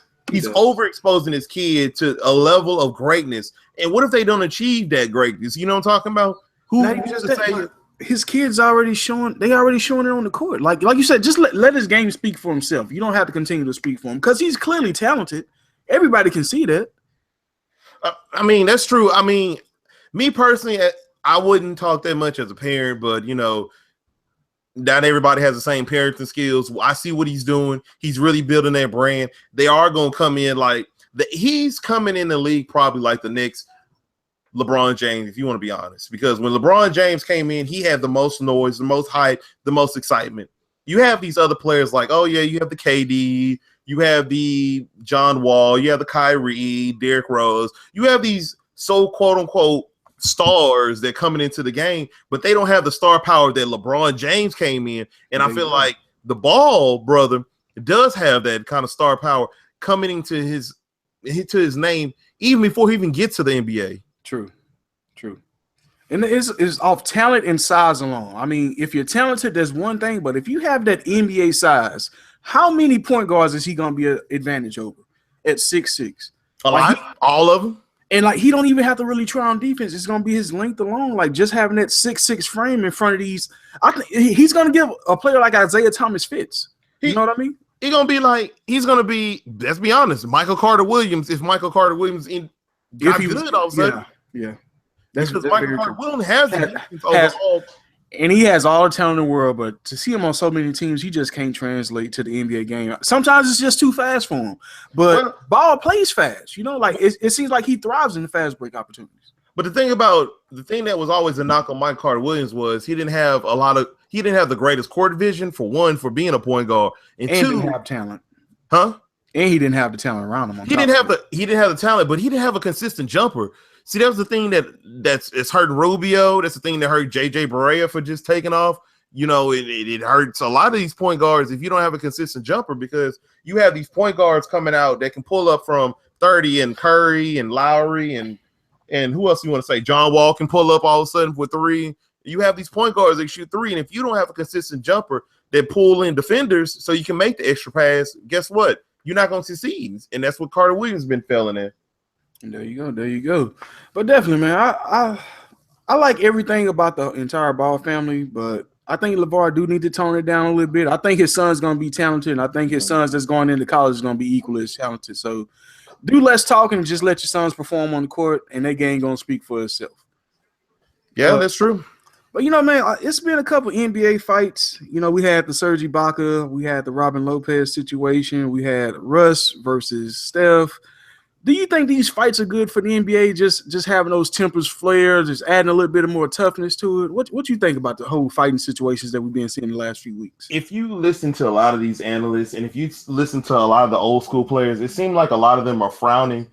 [SPEAKER 2] overexposing his kid to a level of greatness. And what if they don't achieve that greatness? You know what I'm talking about?
[SPEAKER 1] His kids already showing it on the court. Like you said, just let his game speak for himself. You don't have to continue to speak for him because he's clearly talented. Everybody can see that.
[SPEAKER 2] I mean, that's true. I mean, me personally, I wouldn't talk that much as a parent, but not everybody has the same parenting skills. I see what he's doing. He's really building that brand. They are going to come in he's coming in the league probably like the next LeBron James, if you want to be honest, because when LeBron James came in, he had the most noise, the most hype, the most excitement. You have these other players like, oh yeah, you have the KD, you have the John Wall, you have the Kyrie, Derrick Rose. You have these quote unquote stars that coming into the game, but they don't have the star power that LeBron James came in. And I feel like the Ball brother does have that kind of star power coming into his name even before he even gets to the NBA.
[SPEAKER 1] True. And it's off talent and size alone. I mean, if you're talented, there's one thing, but if you have that NBA size, how many point guards is he going to be an advantage over at 6'6"?
[SPEAKER 2] A lot, all of them.
[SPEAKER 1] And like he don't even have to really try on defense. It's gonna be his length alone. Like just having that 6'6" frame in front of these, I think he's gonna give a player like Isaiah Thomas fits. You know what I mean?
[SPEAKER 2] He's gonna be. Let's be honest, Michael Carter Williams. If Michael Carter Williams got good all of a sudden,
[SPEAKER 1] yeah.
[SPEAKER 2] That's because Michael Carter Williams has overall.
[SPEAKER 1] And he has all the talent in the world, but to see him on so many teams, he just can't translate to the NBA game. Sometimes it's just too fast for him. But ball plays fast. You know, like it seems like he thrives in the fast break opportunities.
[SPEAKER 2] But the thing that was always a knock on Mike Carter Williams was he didn't have the greatest court vision, for one, for being a point guard, and two,
[SPEAKER 1] didn't have talent.
[SPEAKER 2] Huh?
[SPEAKER 1] And he didn't have the talent around him.
[SPEAKER 2] He didn't have the talent, but he didn't have a consistent jumper. See, that was the thing that's hurting Rubio. That's the thing that hurt JJ Barea for just taking off. You know, it hurts a lot of these point guards if you don't have a consistent jumper, because you have these point guards coming out that can pull up from 30, and Curry and Lowry and who else you want to say? John Wall can pull up all of a sudden with 3. You have these point guards that shoot 3, and if you don't have a consistent jumper that pull in defenders so you can make the extra pass, guess what? You're not going to succeed, and that's what Carter Williams has been failing at.
[SPEAKER 1] There you go. But definitely, man, I like everything about the entire Ball family, but I think LeVar do need to tone it down a little bit. I think his son's going to be talented, and I think his sons that's going into college is going to be equally as talented. So do less talking and just let your sons perform on the court, and their game going to speak for itself.
[SPEAKER 2] Yeah, that's true.
[SPEAKER 1] But, you know, man, it's been a couple NBA fights. You know, we had the Serge Ibaka. We had the Robin Lopez situation. We had Russ versus Steph. Do you think these fights are good for the NBA, just having those tempers flare, just adding a little bit of more toughness to it? What do you think about the whole fighting situations that we've been seeing the last few weeks?
[SPEAKER 2] If you listen to a lot of these analysts, and if you listen to a lot of the old school players, it seems like a lot of them are frowning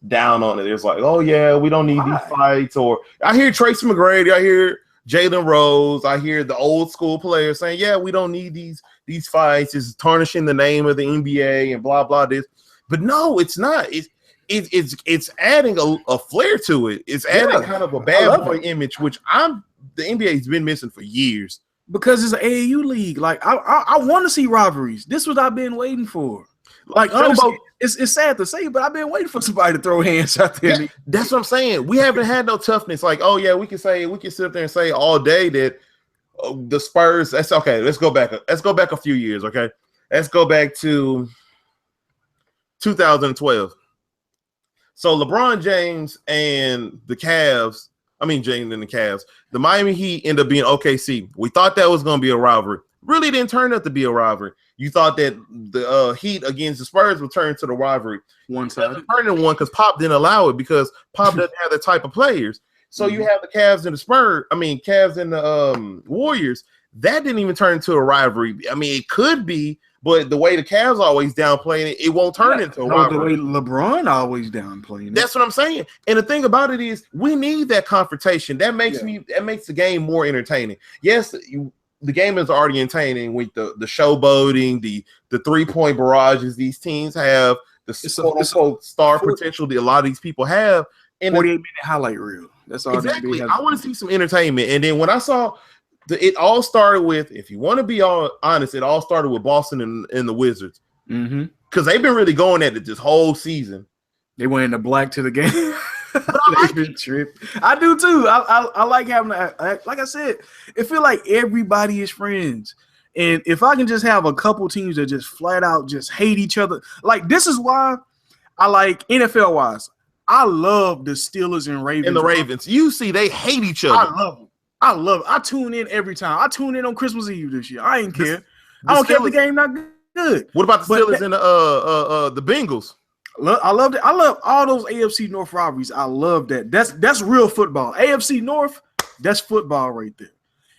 [SPEAKER 2] down on it. It's like, oh, yeah, we don't need these fights. Or I hear Tracy McGrady, I hear Jalen Rose, I hear the old school players saying, yeah, we don't need these fights. It's tarnishing the name of the NBA and blah, blah, this. But no, it's not. It's adding a flair to it. It's adding kind of a bad boy image, which the NBA has been missing for years.
[SPEAKER 1] Because it's an AAU league. Like I want to see rivalries. This is what I've been waiting for. Like honestly, it's sad to say, but I've been waiting for somebody to throw hands out there.
[SPEAKER 2] Yeah, that's what I'm saying. We haven't had no toughness. Like, oh yeah, we can sit up there and say all day that the Spurs. That's okay. Let's go back a few years. Okay, let's go back to 2012. So LeBron James and the Cavs, the Miami Heat ended up being OKC. We thought that was going to be a rivalry. Really didn't turn out to be a rivalry. You thought that the Heat against the Spurs would turn to the rivalry.
[SPEAKER 1] One side.
[SPEAKER 2] Turning one because Pop didn't allow it because Pop doesn't have the type of players. So you have the Cavs and Cavs and the Warriors. That didn't even turn into a rivalry. I mean, it could be, but the way the Cavs always downplaying it, it won't turn into a rivalry.
[SPEAKER 1] The way LeBron always downplaying it.
[SPEAKER 2] That's what I'm saying. And the thing about it is, we need that confrontation. That makes the game more entertaining. Yes, the game is already entertaining with the showboating, the 3-point barrages quote teams have, the star potential that a lot of these people have. And
[SPEAKER 1] 48-minute highlight reel. That's all.
[SPEAKER 2] Exactly. I want to see some entertainment. And then when I saw it all started with, if you want to be all honest, it all started with Boston and the Wizards. Because they've been really going at it this whole season.
[SPEAKER 1] They went into black to the game. I do too. I like having that. Like I said, it feel like everybody is friends. And if I can just have a couple teams that just flat out just hate each other, like this is why I like NFL wise. I love the Steelers and Ravens.
[SPEAKER 2] And the Ravens, you see, they hate each other.
[SPEAKER 1] I love it. I tune in every time. I tune in on Christmas Eve this year. I ain't care. I don't care if the game not good.
[SPEAKER 2] What about the Steelers and the Bengals?
[SPEAKER 1] I love it. I love all those AFC North rivalries. I love that. That's real football. AFC North, that's football right there.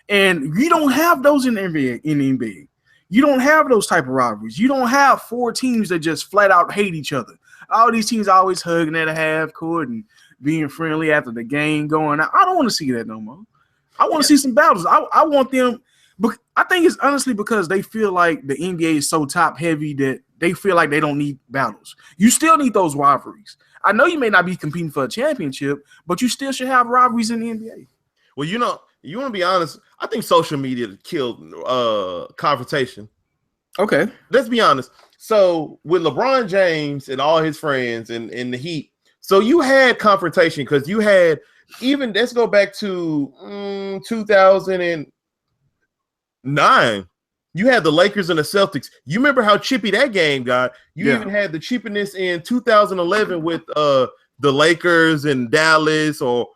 [SPEAKER 1] And you don't have those in the NBA. You don't have those type of rivalries. You don't have 4 teams that just flat out hate each other. All these teams always hugging at a half court and being friendly after the game going out. I don't want to see that no more. I want to see some battles. I want them. But I think it's honestly because they feel like the NBA is so top heavy that they feel like they don't need battles. You still need those rivalries. I know you may not be competing for a championship, but you still should have rivalries in the NBA.
[SPEAKER 2] Well, you want to be honest. I think social media killed confrontation.
[SPEAKER 1] Okay.
[SPEAKER 2] Let's be honest. So with LeBron James and all his friends and the Heat, so you had confrontation because you had even let's go back to 2009. You had the Lakers and the Celtics. You remember how chippy that game got? You even had the chippiness in 2011 with the Lakers and Dallas, or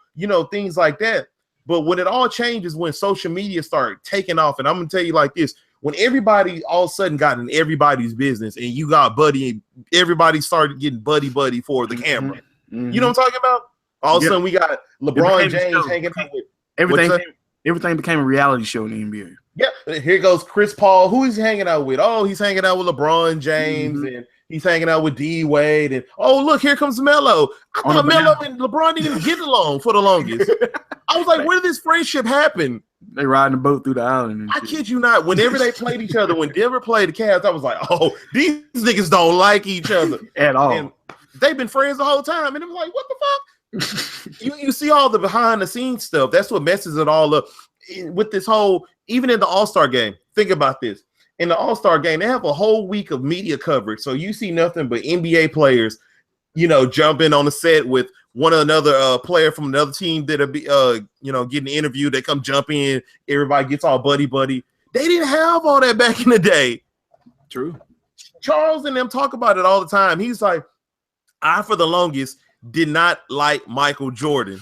[SPEAKER 2] things like that. But when it all changes, when social media started taking off, and I'm gonna tell you like this: when everybody all of a sudden got in everybody's business, and you got buddy, everybody started getting buddy for the camera.
[SPEAKER 1] Mm-hmm.
[SPEAKER 2] You know what I'm talking about? All of a sudden, we got LeBron James hanging out with
[SPEAKER 1] everything became a reality show in the NBA.
[SPEAKER 2] Yeah, here goes Chris Paul. Who he's hanging out with? Oh, he's hanging out with LeBron James, and he's hanging out with D Wade. And oh, look, here comes Melo. I thought Melo and LeBron didn't even get along for the longest. I was like, where did this friendship happen?
[SPEAKER 1] They riding the boat through the island.
[SPEAKER 2] I kid you not. Whenever they played each other, when Denver played the Cavs, I was like, oh, these niggas don't like each other
[SPEAKER 1] at all.
[SPEAKER 2] And they've been friends the whole time, and it was like, what the fuck? you see all the behind the scenes stuff. That's what messes it all up with this whole. Even in the All-Star game, think about this. In the All-Star game, they have a whole week of media coverage, so you see nothing but NBA players, jumping on the set with one or another player from another team that'll be, getting interviewed. They come jump in, everybody gets all buddy. They didn't have all that back in the day.
[SPEAKER 1] True.
[SPEAKER 2] Charles and them talk about it all the time. He's like, I, for the longest, did not like Michael Jordan.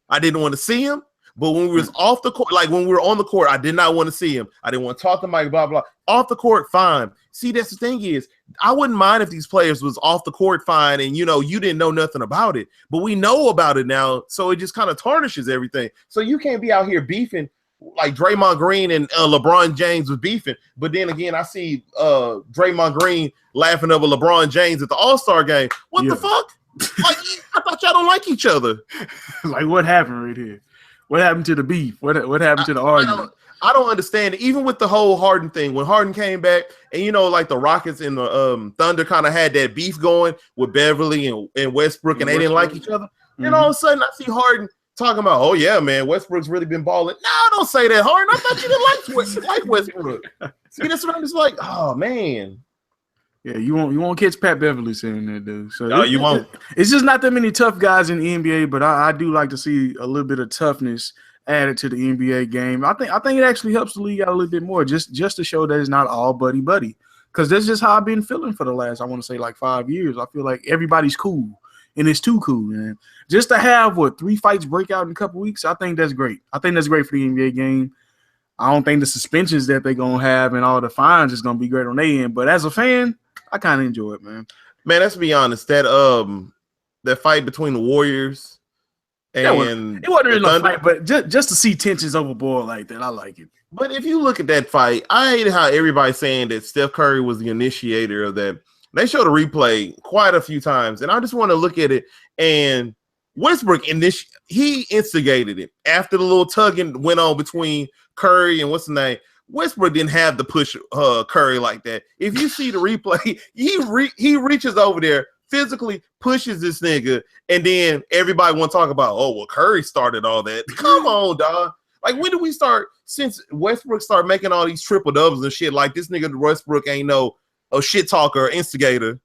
[SPEAKER 2] I didn't want to see him. But when we was off the court, like when we were on the court, I did not want to see him. I didn't want to talk to Mike, blah, blah. Off the court, fine. See, that's the thing is, I wouldn't mind if these players was off the court fine and, you didn't know nothing about it. But we know about it now, so it just kind of tarnishes everything. So you can't be out here beefing like Draymond Green and LeBron James was beefing. But then again, I see Draymond Green laughing over LeBron James at the All-Star game. What the fuck? Like, I thought y'all don't like each other.
[SPEAKER 1] Like, what happened right here? What happened to the beef? What happened to the argument?
[SPEAKER 2] I don't understand it. Even with the whole Harden thing, when Harden came back, and like the Rockets and the Thunder kind of had that beef going with Beverly and Westbrook, and they didn't like each other. Then all of a sudden, I see Harden talking about, oh yeah, man, Westbrook's really been balling. No, don't say that, Harden. I thought you didn't like Westbrook. See, that's what I'm just like. Oh man.
[SPEAKER 1] Yeah, you won't catch Pat Beverly saying that, dude. So
[SPEAKER 2] no, you won't.
[SPEAKER 1] It's just not that many tough guys in the NBA, but I do like to see a little bit of toughness added to the NBA game. I think it actually helps the league out a little bit more, just to show that it's not all buddy. Because that's just how I've been feeling for the last, I want to say, like 5 years. I feel like everybody's cool, and it's too cool, man. Just to have 3 fights break out in a couple weeks, I think that's great. I think that's great for the NBA game. I don't think the suspensions that they're gonna have and all the fines is gonna be great on their end, but as a fan, I kind of enjoy it, man.
[SPEAKER 2] Man, let's be honest. That fight between the Warriors and
[SPEAKER 1] it wasn't really a fight, but just to see tensions overboard like that, I like it.
[SPEAKER 2] But if you look at that fight, I hate how everybody's saying that Steph Curry was the initiator of that. They showed a replay quite a few times, and I just want to look at it. And Westbrook he instigated it after the little tugging went on between Curry and what's the name. Westbrook didn't have to push Curry like that. If you see the replay, he reaches over there, physically pushes this nigga, and then everybody want to talk about, oh, well, Curry started all that. Come on, dog. Like, when do we start, since Westbrook started making all these triple doubles and shit, like this nigga Westbrook ain't no shit talker or instigator.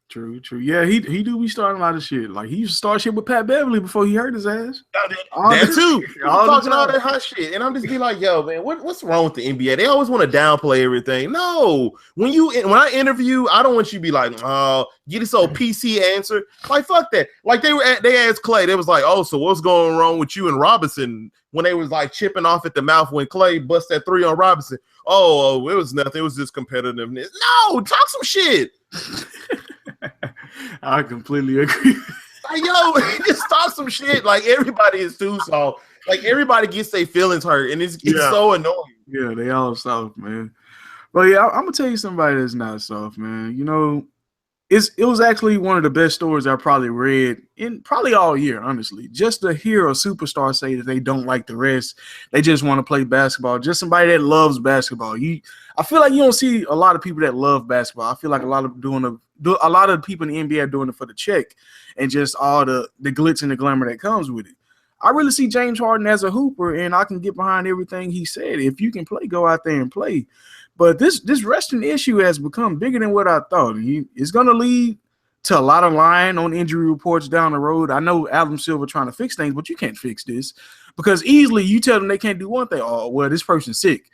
[SPEAKER 1] True. Yeah, he do be starting a lot of shit. Like, he used to start shit with Pat Beverly before he hurt his ass.
[SPEAKER 2] That too. Talking all that hot shit. And I'm just be like, yo, man, what's wrong with the NBA? They always want to downplay everything. No. When I interview, I don't want you to be like, oh, get this old PC answer. Like, fuck that. Like, they asked Clay, they was like, oh, so what's going wrong with you and Robinson? When they was like chipping off at the mouth when Clay bust that 3 on Robinson. Oh, it was nothing. It was just competitiveness. No, talk some shit.
[SPEAKER 1] I completely agree.
[SPEAKER 2] Like, yo, just talk some shit. Like, everybody is too soft. Like, everybody gets their feelings hurt, and it's so annoying.
[SPEAKER 1] Yeah, they all soft, man. But yeah, I'm gonna tell you somebody that's not soft, man. It was actually one of the best stories I probably read in probably all year, honestly. Just to hear a superstar say that they don't like the rest, they just want to play basketball. Just somebody that loves basketball. I feel like you don't see a lot of people that love basketball. I feel like a lot of people in the NBA are doing it for the check and just all the glitz and the glamour that comes with it. I really see James Harden as a hooper, and I can get behind everything he said. If you can play, go out there and play. But this resting issue has become bigger than what I thought. It's going to lead to a lot of lying on injury reports down the road. I know Adam Silver trying to fix things, but you can't fix this because easily you tell them they can't do one thing. Oh, well, this person's sick.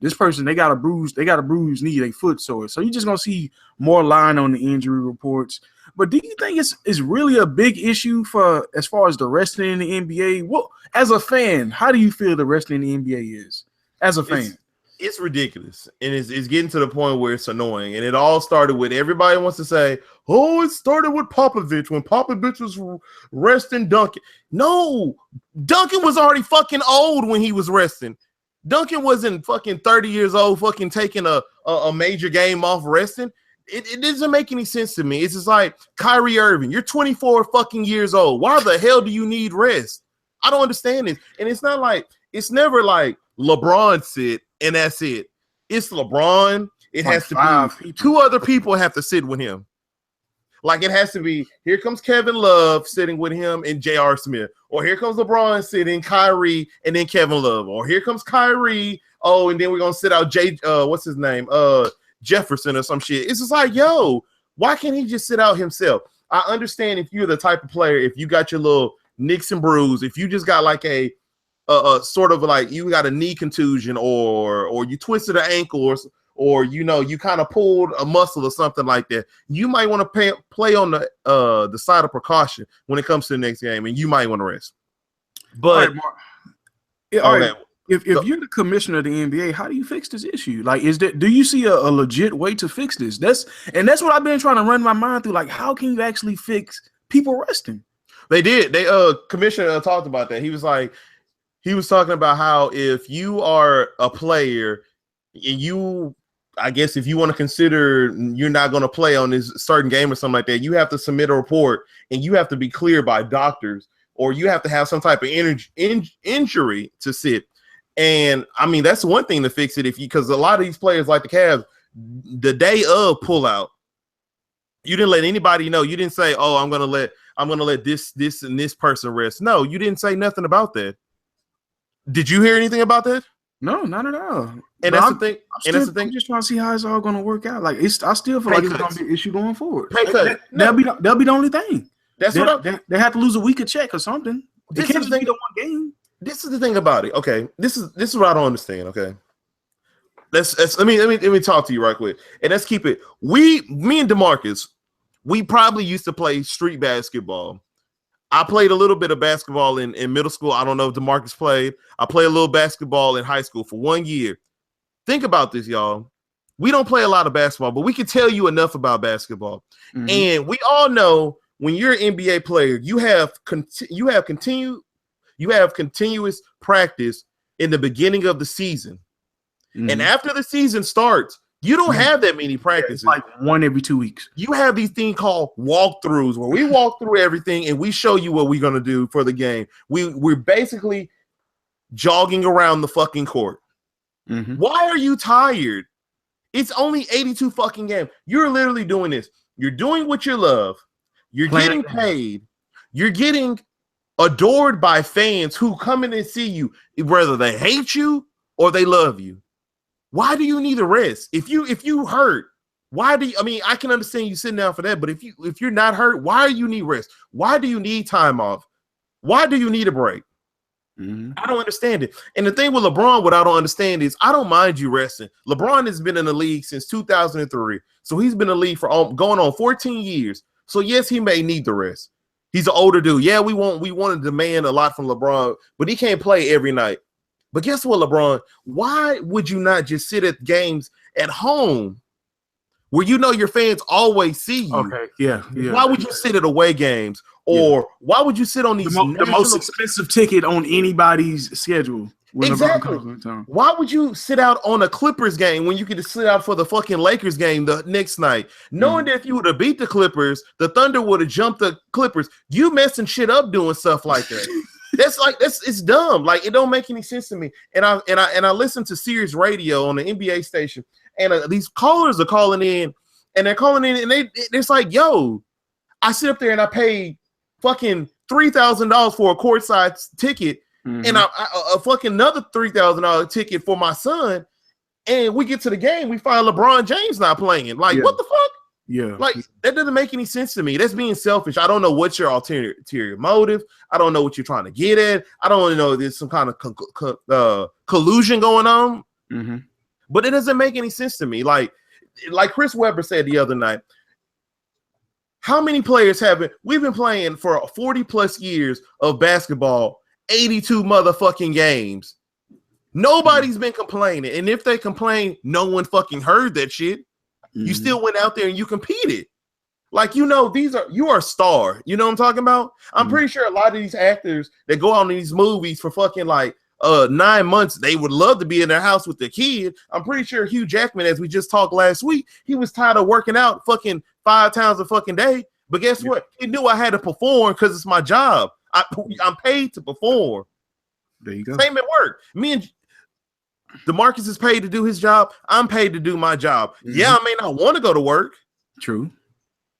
[SPEAKER 1] This person, they got a bruised knee, they foot sore. So you're just going to see more lying on the injury reports. But do you think it's really a big issue for as far as the resting in the NBA? Well, as a fan, how do you feel the resting in the NBA is as a fan?
[SPEAKER 2] It's ridiculous, and it's getting to the point where it's annoying. And it all started with everybody wants to say, "Oh, it started with Popovich when Popovich was resting Duncan." No, Duncan was already fucking old when he was resting. Duncan wasn't fucking 30 years old, fucking taking a major game off resting. It doesn't make any sense to me. It's just like Kyrie Irving. You're 24 fucking years old. Why the hell do you need rest? I don't understand this. And it's never like LeBron sit and that's it. It's LeBron. It has to be two other people have to sit with him. Like it has to be, here comes Kevin Love sitting with him and J.R. Smith. Or here comes LeBron sitting, Kyrie, and then Kevin Love. Or here comes Kyrie. Oh, and then we're going to sit out what's his name? Jefferson or some shit. It's just like, yo, why can't he just sit out himself? I understand if you're the type of player, if you got your little nicks and bruise, if you just got like a sort of like you got a knee contusion or you twisted an ankle or you know you kind of pulled a muscle or something like that, you might want to play on the side of precaution when it comes to the next game, and you might want to rest. But
[SPEAKER 1] all right. If you're the commissioner of the NBA, how do you fix this issue? Like, do you see a legit way to fix this? That's what I've been trying to run my mind through. Like, how can you actually fix people resting?
[SPEAKER 2] They did. Commissioner talked about that. He was talking about how if you are a player and I guess if you want to consider you're not going to play on this certain game or something like that, you have to submit a report and you have to be cleared by doctors, or you have to have some type of injury to sit. And I mean, that's one thing to fix it because a lot of these players like the Cavs, the day of pullout, you didn't let anybody know. You didn't say, "Oh, I'm gonna let this and this person rest." No, you didn't say nothing about that. Did you hear anything about that?
[SPEAKER 1] No, not at all.
[SPEAKER 2] And that's the thing.
[SPEAKER 1] I'm just trying to see how it's all going to work out. Like, I still feel like it's going to be an issue going forward. That'll be the only thing. They have to lose a week of check or something. They can't just be the one game.
[SPEAKER 2] This is the thing about it. Okay, this is what I don't understand. Okay, let me talk to you right quick, and let's keep it. Me and DeMarcus, we probably used to play street basketball. I played a little bit of basketball in middle school. I don't know if DeMarcus played. I played a little basketball in high school for 1 year. Think about this, y'all. We don't play a lot of basketball, but we can tell you enough about basketball. Mm-hmm. And we all know when you're an NBA player, you have continuous practice in the beginning of the season. Mm-hmm. And after the season starts, you don't have that many practices.
[SPEAKER 1] It's like one every 2 weeks.
[SPEAKER 2] You have these things called walkthroughs where we walk through everything and we show you what we're going to do for the game. We're basically jogging around the fucking court. Mm-hmm. Why are you tired? It's only 82 fucking games. You're literally doing this. You're doing what you love. You're getting paid. You're getting adored by fans who come in and see you, whether they hate you or they love you. Why do you need a rest? If you hurt, I can understand you sitting down for that, but if you're not hurt, why do you need rest? Why do you need time off? Why do you need a break? Mm-hmm. I don't understand it. And the thing with LeBron, what I don't understand is I don't mind you resting. LeBron has been in the league since 2003. So he's been in the league for going on 14 years. So yes, he may need the rest. He's an older dude. Yeah, we want to demand a lot from LeBron, but he can't play every night. But guess what, LeBron? Why would you not just sit at games at home where you know your fans always see you?
[SPEAKER 1] Okay, yeah.
[SPEAKER 2] Why would you sit at away games? Or why would you sit on these
[SPEAKER 1] the most expensive ticket on anybody's schedule?
[SPEAKER 2] Exactly. Why would you sit out on a Clippers game when you could just sit out for the fucking Lakers game the next night, knowing that if you would have beat the Clippers, the Thunder would have jumped the Clippers? You messing shit up doing stuff like that. It's dumb. Like, it don't make any sense to me. And I listen to Sirius Radio on the NBA station, and these callers are calling in, and they're calling in, and it's like, yo, I sit up there and I pay fucking $3,000 for a courtside ticket, and a fucking another $3,000 ticket for my son, and we get to the game, we find LeBron James not playing. Like, what the fuck?
[SPEAKER 1] Yeah,
[SPEAKER 2] like that doesn't make any sense to me. That's being selfish. I don't know what's your ulterior motive. I don't know what you're trying to get at. I don't know if there's some kind of collusion going on. But it doesn't make any sense to me. Like Chris Webber said the other night, how many players we've been playing for 40 plus years of basketball, 82 motherfucking games. Nobody's been complaining. And if they complain, no one fucking heard that shit. You still went out there and you competed. Like, you are a star. You know what I'm talking about? I'm pretty sure a lot of these actors that go on these movies for fucking like 9 months, they would love to be in their house with their kid. I'm pretty sure Hugh Jackman, as we just talked last week, he was tired of working out fucking 5 times a fucking day. But guess what? He knew I had to perform because it's my job. I'm paid to perform.
[SPEAKER 1] There you go.
[SPEAKER 2] Same at work. Me and DeMarcus is paid to do his job. I'm paid to do my job. Yeah, I may not want to go to work.
[SPEAKER 1] True.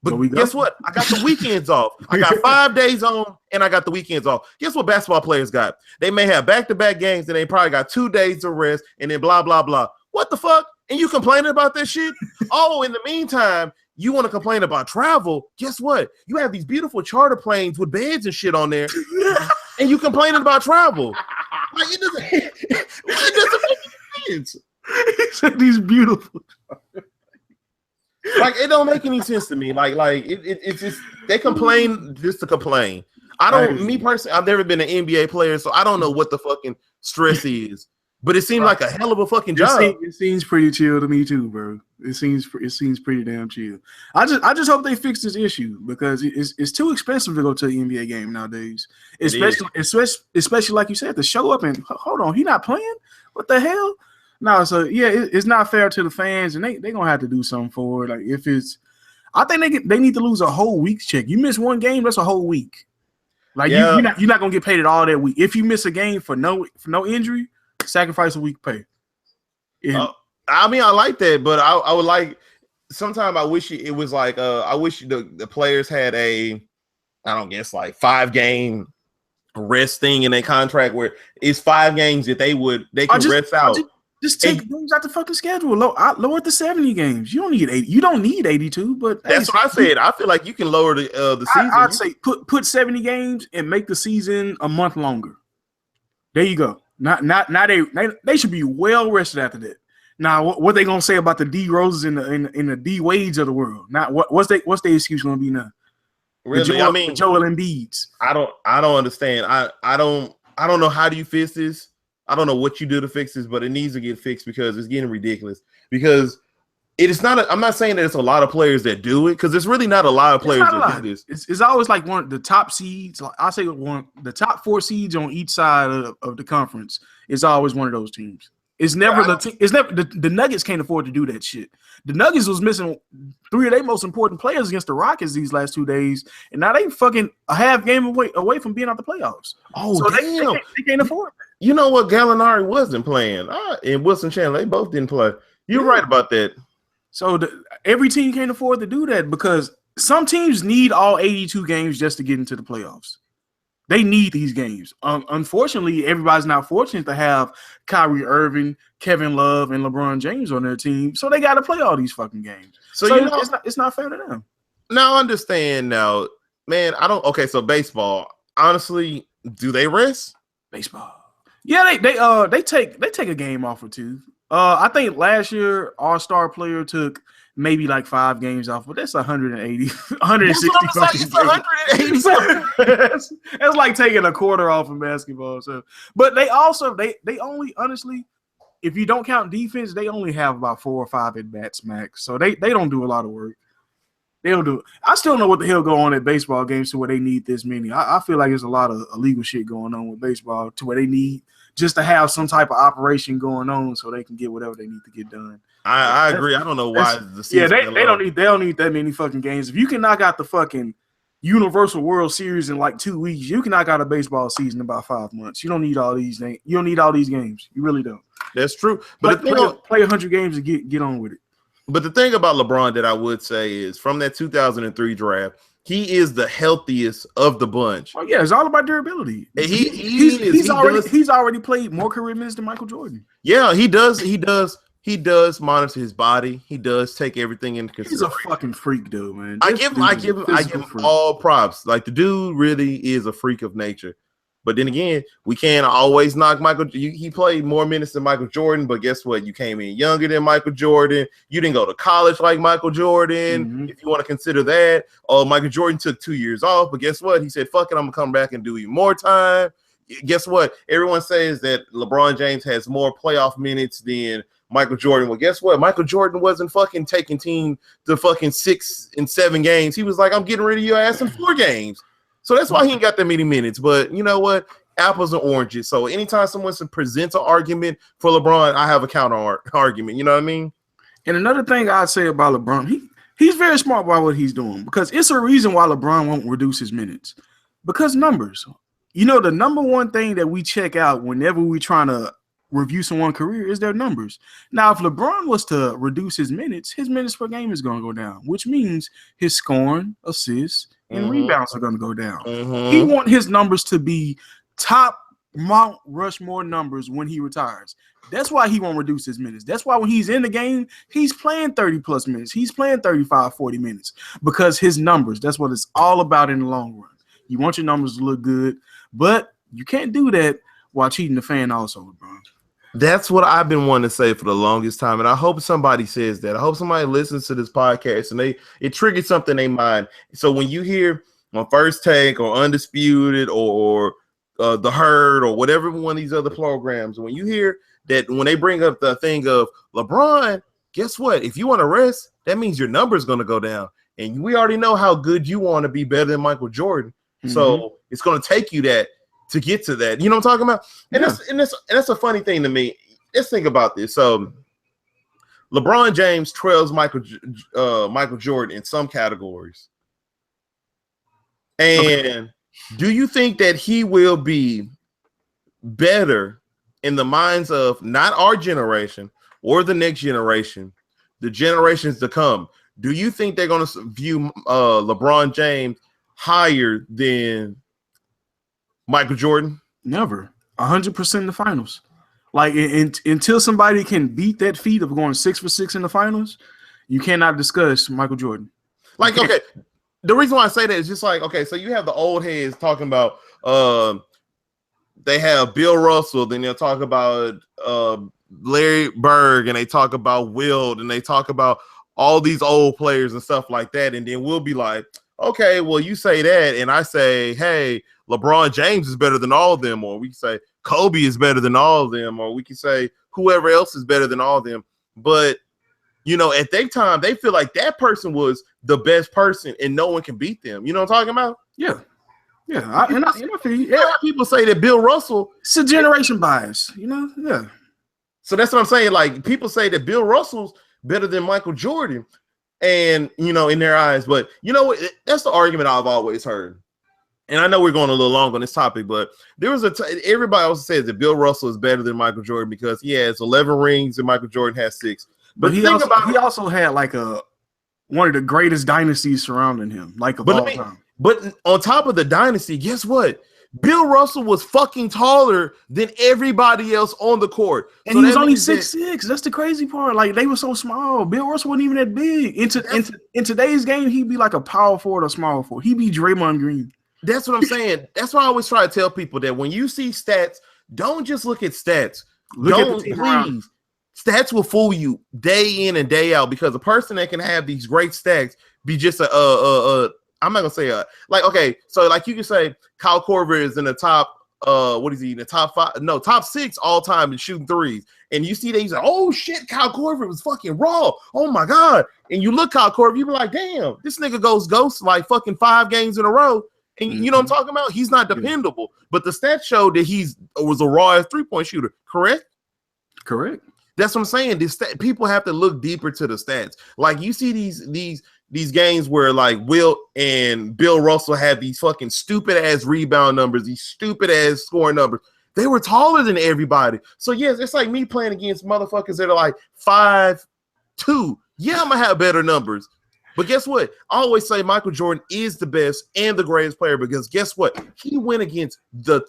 [SPEAKER 2] But guess what? I got the weekends off. I got 5 days on, and I got the weekends off. Guess what basketball players got? They may have back-to-back games, and they probably got 2 days of rest, and then blah, blah, blah. What the fuck? And you complaining about this shit? Oh, in the meantime, you want to complain about travel? Guess what? You have these beautiful charter planes with beds and shit on there, and you complaining about travel. Like, it doesn't make any sense.
[SPEAKER 1] He said these beautiful.
[SPEAKER 2] Like, it don't make any sense to me. It's just they complain just to complain. Me personally, I've never been an NBA player, so I don't know what the fucking stress is. But it seemed like a hell of a fucking job.
[SPEAKER 1] It seems pretty chill to me too, bro. It seems pretty damn chill. I just hope they fix this issue because it's too expensive to go to an NBA game nowadays. Especially like you said, to show up and hold on, he not playing? What the hell? No, so yeah, it's not fair to the fans, and they gonna have to do something for it. Like I think they need to lose a whole week's check. You miss one game, that's a whole week. Like you're not gonna get paid it all that week. If you miss a game for no injury, sacrifice a week pay.
[SPEAKER 2] I mean, I like that, but I would like. Sometimes I wish it was like I wish the players had I don't guess like 5-game rest thing in their contract where it's 5 games that they can rest out.
[SPEAKER 1] Just take games out the fucking schedule. Lower it to 70 games. You don't need 80. You don't need 82. But
[SPEAKER 2] that's what I said. I feel like you can lower the season.
[SPEAKER 1] I'd say put 70 games and make the season a month longer. There you go. They should be well rested after that. Now, what they gonna say about the D Roses and the D Wades of the world? Now, what's their excuse gonna be now?
[SPEAKER 2] Really, I mean,
[SPEAKER 1] Joel Embiid's.
[SPEAKER 2] I don't understand. I don't know how do you fix this. I don't know what you do to fix this, but it needs to get fixed because it's getting ridiculous. Because it is not. I'm not saying that it's a lot of players that do it because it's really not a lot of players that do this.
[SPEAKER 1] It's always like one of the top seeds. Like I say, the top 4 seeds on each side of the conference is always one of those teams. It's never the Nuggets can't afford to do that shit. The Nuggets was missing 3 of their most important players against the Rockets these last 2 days, and now they fucking a half game away from being out the playoffs.
[SPEAKER 2] Oh, so
[SPEAKER 1] damn. They can't afford it.
[SPEAKER 2] You know what? Gallinari wasn't playing, and Wilson Chandler, they both didn't play. You're right about that.
[SPEAKER 1] So every team can't afford to do that because some teams need all 82 games just to get into the playoffs. They need these games. Unfortunately, everybody's not fortunate to have Kyrie Irving, Kevin Love, and LeBron James on their team, so they got to play all these fucking games. So you know, it's not fair to them.
[SPEAKER 2] Now, I understand now, man. Okay, so baseball. Honestly, do they rest?
[SPEAKER 1] Baseball. Yeah, they take a game off or 2. I think last year All-Star player took maybe like 5 games off, but that's 180, 160. That's like taking a quarter off in basketball. So, but they only honestly, if you don't count defense, they only have about 4 or 5 at bats max. So they don't do a lot of work. They don't do it. I still don't know what the hell go on at baseball games to where they need this many. I feel like there's a lot of illegal shit going on with baseball to where they need just to have some type of operation going on so they can get whatever they need to get done.
[SPEAKER 2] I agree. I don't know why the season.
[SPEAKER 1] Yeah, they don't need that many fucking games. If you can knock out the fucking Universal World Series in like 2 weeks, you can knock out a baseball season in about 5 months. You don't need all these things. You don't need all these games. You really don't.
[SPEAKER 2] That's true. But
[SPEAKER 1] play 100 games and get on with it.
[SPEAKER 2] But the thing about LeBron that I would say is from that 2003 draft, he is the healthiest of the bunch.
[SPEAKER 1] Oh yeah, it's all about durability. He's already played more career minutes than Michael Jordan.
[SPEAKER 2] Yeah, he does monitor his body. He does take everything into consideration.
[SPEAKER 1] He's a fucking freak, dude, man.
[SPEAKER 2] I give him all props. Like the dude really is a freak of nature. But then again, we can't always knock Michael. He played more minutes than Michael Jordan, but guess what? You came in younger than Michael Jordan. You didn't go to college like Michael Jordan, if you want to consider that. Oh, Michael Jordan took 2 years off, but guess what? He said, fuck it, I'm going to come back and do even more time. Guess what? Everyone says that LeBron James has more playoff minutes than Michael Jordan. Well, guess what? Michael Jordan wasn't fucking taking team to fucking 6 and 7 games. He was like, I'm getting rid of your ass in 4 games. So that's why he ain't got that many minutes. But you know what? Apples and oranges. So anytime someone presents an argument for LeBron, I have a counter argument. You know what I mean?
[SPEAKER 1] And another thing I'd say about LeBron, he's very smart about what he's doing, because it's a reason why LeBron won't reduce his minutes. Because numbers. You know, the number one thing that we check out whenever we're trying to review someone's career is their numbers. Now, if LeBron was to reduce his minutes per game is going to go down, which means his scoring, assists, and rebounds are going to go down. He wants his numbers to be top Mount Rushmore numbers when he retires. That's why he won't reduce his minutes. That's why when he's in the game, he's playing 30-plus minutes. He's playing 35, 40 minutes because his numbers, that's what it's all about in the long run. You want your numbers to look good, but you can't do that while cheating the fan also, LeBron.
[SPEAKER 2] That's what I've been wanting to say for the longest time, and I hope somebody says that. I hope somebody listens to this podcast and it triggers something in their mind. So when you hear on First Take or Undisputed or The Herd or whatever one of these other programs, when you hear that when they bring up the thing of LeBron, guess what? If you want to rest, that means your number is going to go down. And we already know how good you want to be better than Michael Jordan. So it's going to take you that to get to that. You know what I'm talking about? And that's a funny thing to me. Let's think about this. So LeBron James trails Michael Jordan in some categories. And do you think that he will be better in the minds of not our generation or the next generation, the generations to come? Do you think they're going to view LeBron James higher than Michael Jordan?
[SPEAKER 1] Never. 100% in the finals. Like until somebody can beat that feat of going 6 for 6 in the finals, you cannot discuss Michael Jordan.
[SPEAKER 2] Like, okay, the reason why I say that is just like, okay, so you have the old heads talking about they have Bill Russell, then they'll talk about Larry Bird, and they talk about Wilt, and they talk about all these old players and stuff like that, and then we'll be like, okay, well, you say that, and I say, hey, LeBron James is better than all of them, or we can say Kobe is better than all of them, or we can say whoever else is better than all of them. But, you know, at that time, they feel like that person was the best person and no one can beat them. You know what I'm talking about?
[SPEAKER 1] Yeah. Yeah. I feel you.
[SPEAKER 2] Yeah. People say that Bill Russell.
[SPEAKER 1] It's a generation bias, you know? Yeah.
[SPEAKER 2] So that's what I'm saying. Like, people say that Bill Russell's better than Michael Jordan, and, you know, in their eyes. But, you know what? That's the argument I've always heard. And I know we're going a little long on this topic, but there was everybody also says that Bill Russell is better than Michael Jordan because he has 11 rings and Michael Jordan has 6. But
[SPEAKER 1] he also had like one of the greatest dynasties surrounding him, like of all time.
[SPEAKER 2] But on top of the dynasty, guess what? Bill Russell was fucking taller than everybody else on the court.
[SPEAKER 1] And so he was only 6'6". That's the crazy part. Like, they were so small. Bill Russell wasn't even that big. In today's game, he'd be like a power forward or small forward. He'd be Draymond Green.
[SPEAKER 2] That's what I'm saying. That's why I always try to tell people that when you see stats, don't just look at stats. Please. Stats will fool you day in and day out, because a person that can have these great stats be just I'm not gonna say like, okay, so like you can say Kyle Korver is in the top what is he in the top 5? No, top 6 all time in shooting threes. And you see that he's like, oh shit, Kyle Korver was fucking raw. Oh my god. And you look Kyle Korver, you be like, damn, this nigga goes ghost like fucking 5 games in a row. And you know what I'm talking about? He's not dependable. But the stats show that was a raw 3-point shooter, correct?
[SPEAKER 1] Correct.
[SPEAKER 2] That's what I'm saying. People have to look deeper to the stats. Like, you see these games where like Wilt and Bill Russell have these fucking stupid ass rebound numbers, these stupid ass scoring numbers. They were taller than everybody. So yes, it's like me playing against motherfuckers that are like 5'2". Yeah, I'm gonna have better numbers. But guess what? I always say Michael Jordan is the best and the greatest player because guess what? He went against the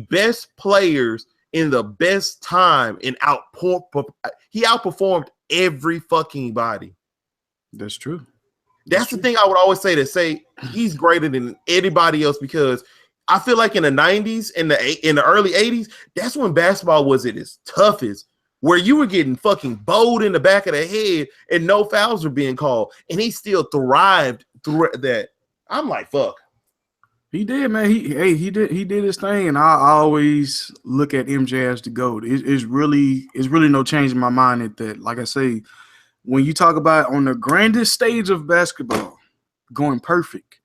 [SPEAKER 2] best players in the best time and he outperformed every fucking body.
[SPEAKER 1] That's true.
[SPEAKER 2] That's the thing I would always say he's greater than anybody else because I feel like in the 90s and in the early 80s, that's when basketball was at its toughest, where you were getting fucking bowled in the back of the head and no fouls were being called, and he still thrived through that. I'm like, fuck.
[SPEAKER 1] He did, man. He did his thing, and I always look at MJ as the GOAT. It's really no change in my mind at that. Like I say, when you talk about on the grandest stage of basketball, going perfect,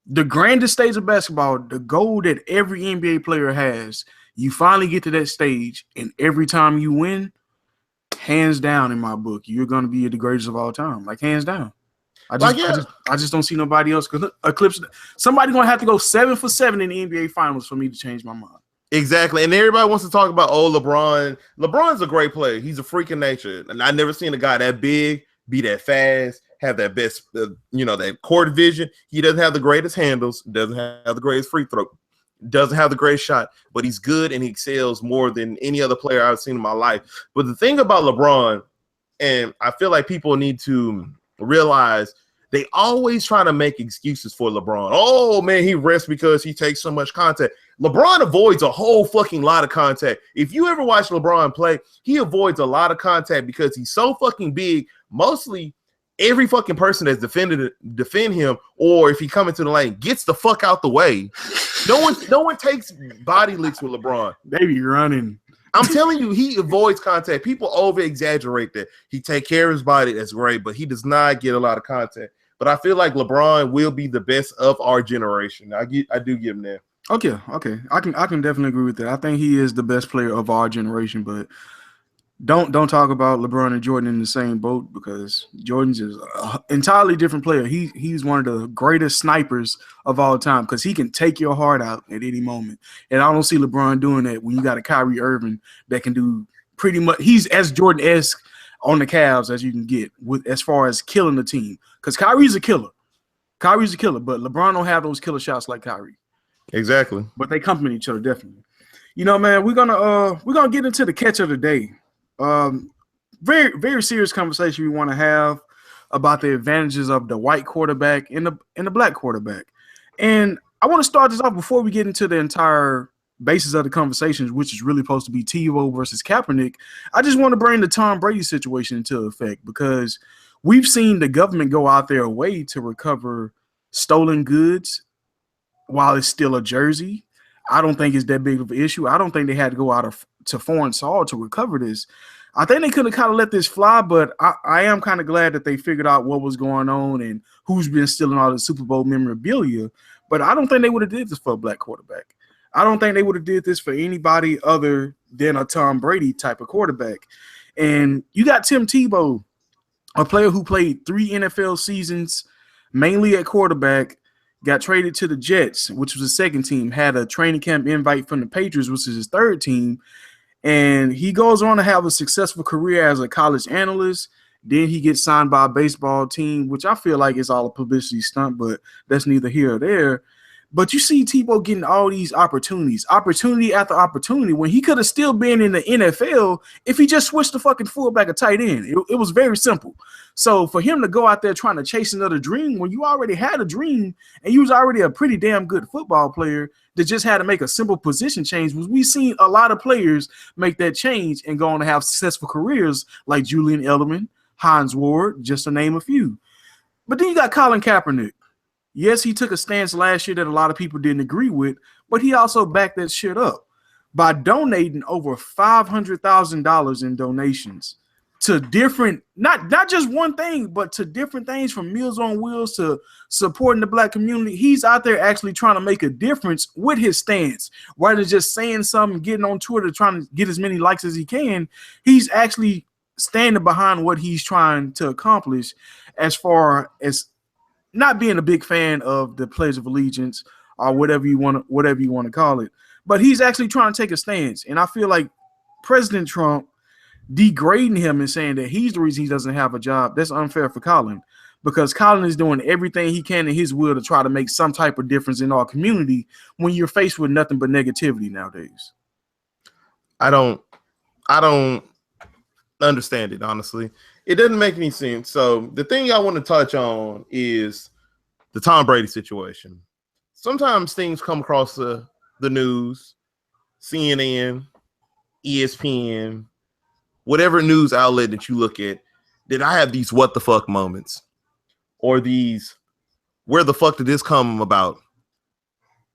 [SPEAKER 1] the grandest stage of basketball, the goal that every NBA player has, you finally get to that stage, and every time you win, hands down in my book, you're going to be the greatest of all time. Like, hands down. I just don't see nobody else eclipse. Somebody going to have to go 7 for 7 in the NBA Finals for me to change my mind.
[SPEAKER 2] Exactly. And everybody wants to talk about, LeBron. LeBron's a great player. He's a freak of nature. And I've never seen a guy that big, be that fast, have that best, that court vision. He doesn't have the greatest handles, doesn't have the greatest free throw, doesn't have the greatest shot, but he's good and he excels more than any other player I've seen in my life. But the thing about LeBron, and I feel like people need to realize, they always try to make excuses for LeBron. Oh, man, he rests because he takes so much contact. LeBron avoids a whole fucking lot of contact. If you ever watch LeBron play, he avoids a lot of contact because he's so fucking big. Mostly every fucking person that's defend him, or if he come into the lane, gets the fuck out the way. No one takes body licks with LeBron.
[SPEAKER 1] They be running.
[SPEAKER 2] I'm telling you, he avoids contact. People over-exaggerate that. He take care of his body. That's great, but he does not get a lot of contact. But I feel like LeBron will be the best of our generation. I do give him that.
[SPEAKER 1] Okay. I can definitely agree with that. I think he is the best player of our generation, but don't talk about LeBron and Jordan in the same boat because Jordan's is an entirely different player. He's one of the greatest snipers of all time because he can take your heart out at any moment. And I don't see LeBron doing that when you got a Kyrie Irving that can do pretty much. He's as Jordan-esque on the Cavs as you can get with as far as killing the team. Because Kyrie's a killer. But LeBron don't have those killer shots like Kyrie.
[SPEAKER 2] Exactly.
[SPEAKER 1] But they complement each other definitely. Man, we're gonna get into the catch of the day. Very, very serious conversation we want to have about the advantages of the white quarterback and the black quarterback. And I want to start this off before we get into the entire basis of the conversations, which is really supposed to be Tebow versus Kaepernick. I just want to bring the Tom Brady situation into effect because we've seen the government go out their way to recover stolen goods while it's still a jersey. I don't think it's that big of an issue. I don't think they had to go out to foreign soil to recover this. I think they could have kind of let this fly, but I am kind of glad that they figured out what was going on and who's been stealing all the Super Bowl memorabilia. But I don't think they would have did this for a black quarterback. I don't think they would have did this for anybody other than a Tom Brady type of quarterback. And you got Tim Tebow, a player who played 3 NFL seasons, mainly at quarterback, got traded to the Jets, which was the second team, had a training camp invite from the Patriots, which is his third team. And he goes on to have a successful career as a college analyst. Then he gets signed by a baseball team, which I feel like is all a publicity stunt, but that's neither here or there. But you see Tebow getting all these opportunity after opportunity, when he could have still been in the NFL if he just switched the fucking fullback or tight end. It was very simple. So for him to go out there trying to chase another dream when you already had a dream and you was already a pretty damn good football player that just had to make a simple position change, was we've seen a lot of players make that change and go on to have successful careers like Julian Edelman, Hines Ward, just to name a few. But then you got Colin Kaepernick. Yes, he took a stance last year that a lot of people didn't agree with, but he also backed that shit up by donating over $500,000 in donations to different, not just one thing, but to different things from Meals on Wheels to supporting the black community. He's out there actually trying to make a difference with his stance, rather than just saying something, getting on Twitter, trying to get as many likes as he can. He's actually standing behind what he's trying to accomplish, as far as not being a big fan of the Pledge of Allegiance or whatever you want to call it, but he's actually trying to take a stance. And I feel like President Trump degrading him and saying that he's the reason he doesn't have a job, that's unfair for Colin, because Colin is doing everything he can in his will to try to make some type of difference in our community when you're faced with nothing but negativity nowadays.
[SPEAKER 2] I don't understand it, honestly. It doesn't make any sense. So the thing I want to touch on is the Tom Brady situation. Sometimes things come across the news, CNN, ESPN, whatever news outlet that you look at, that I have these what the fuck moments or these where the fuck did this come about?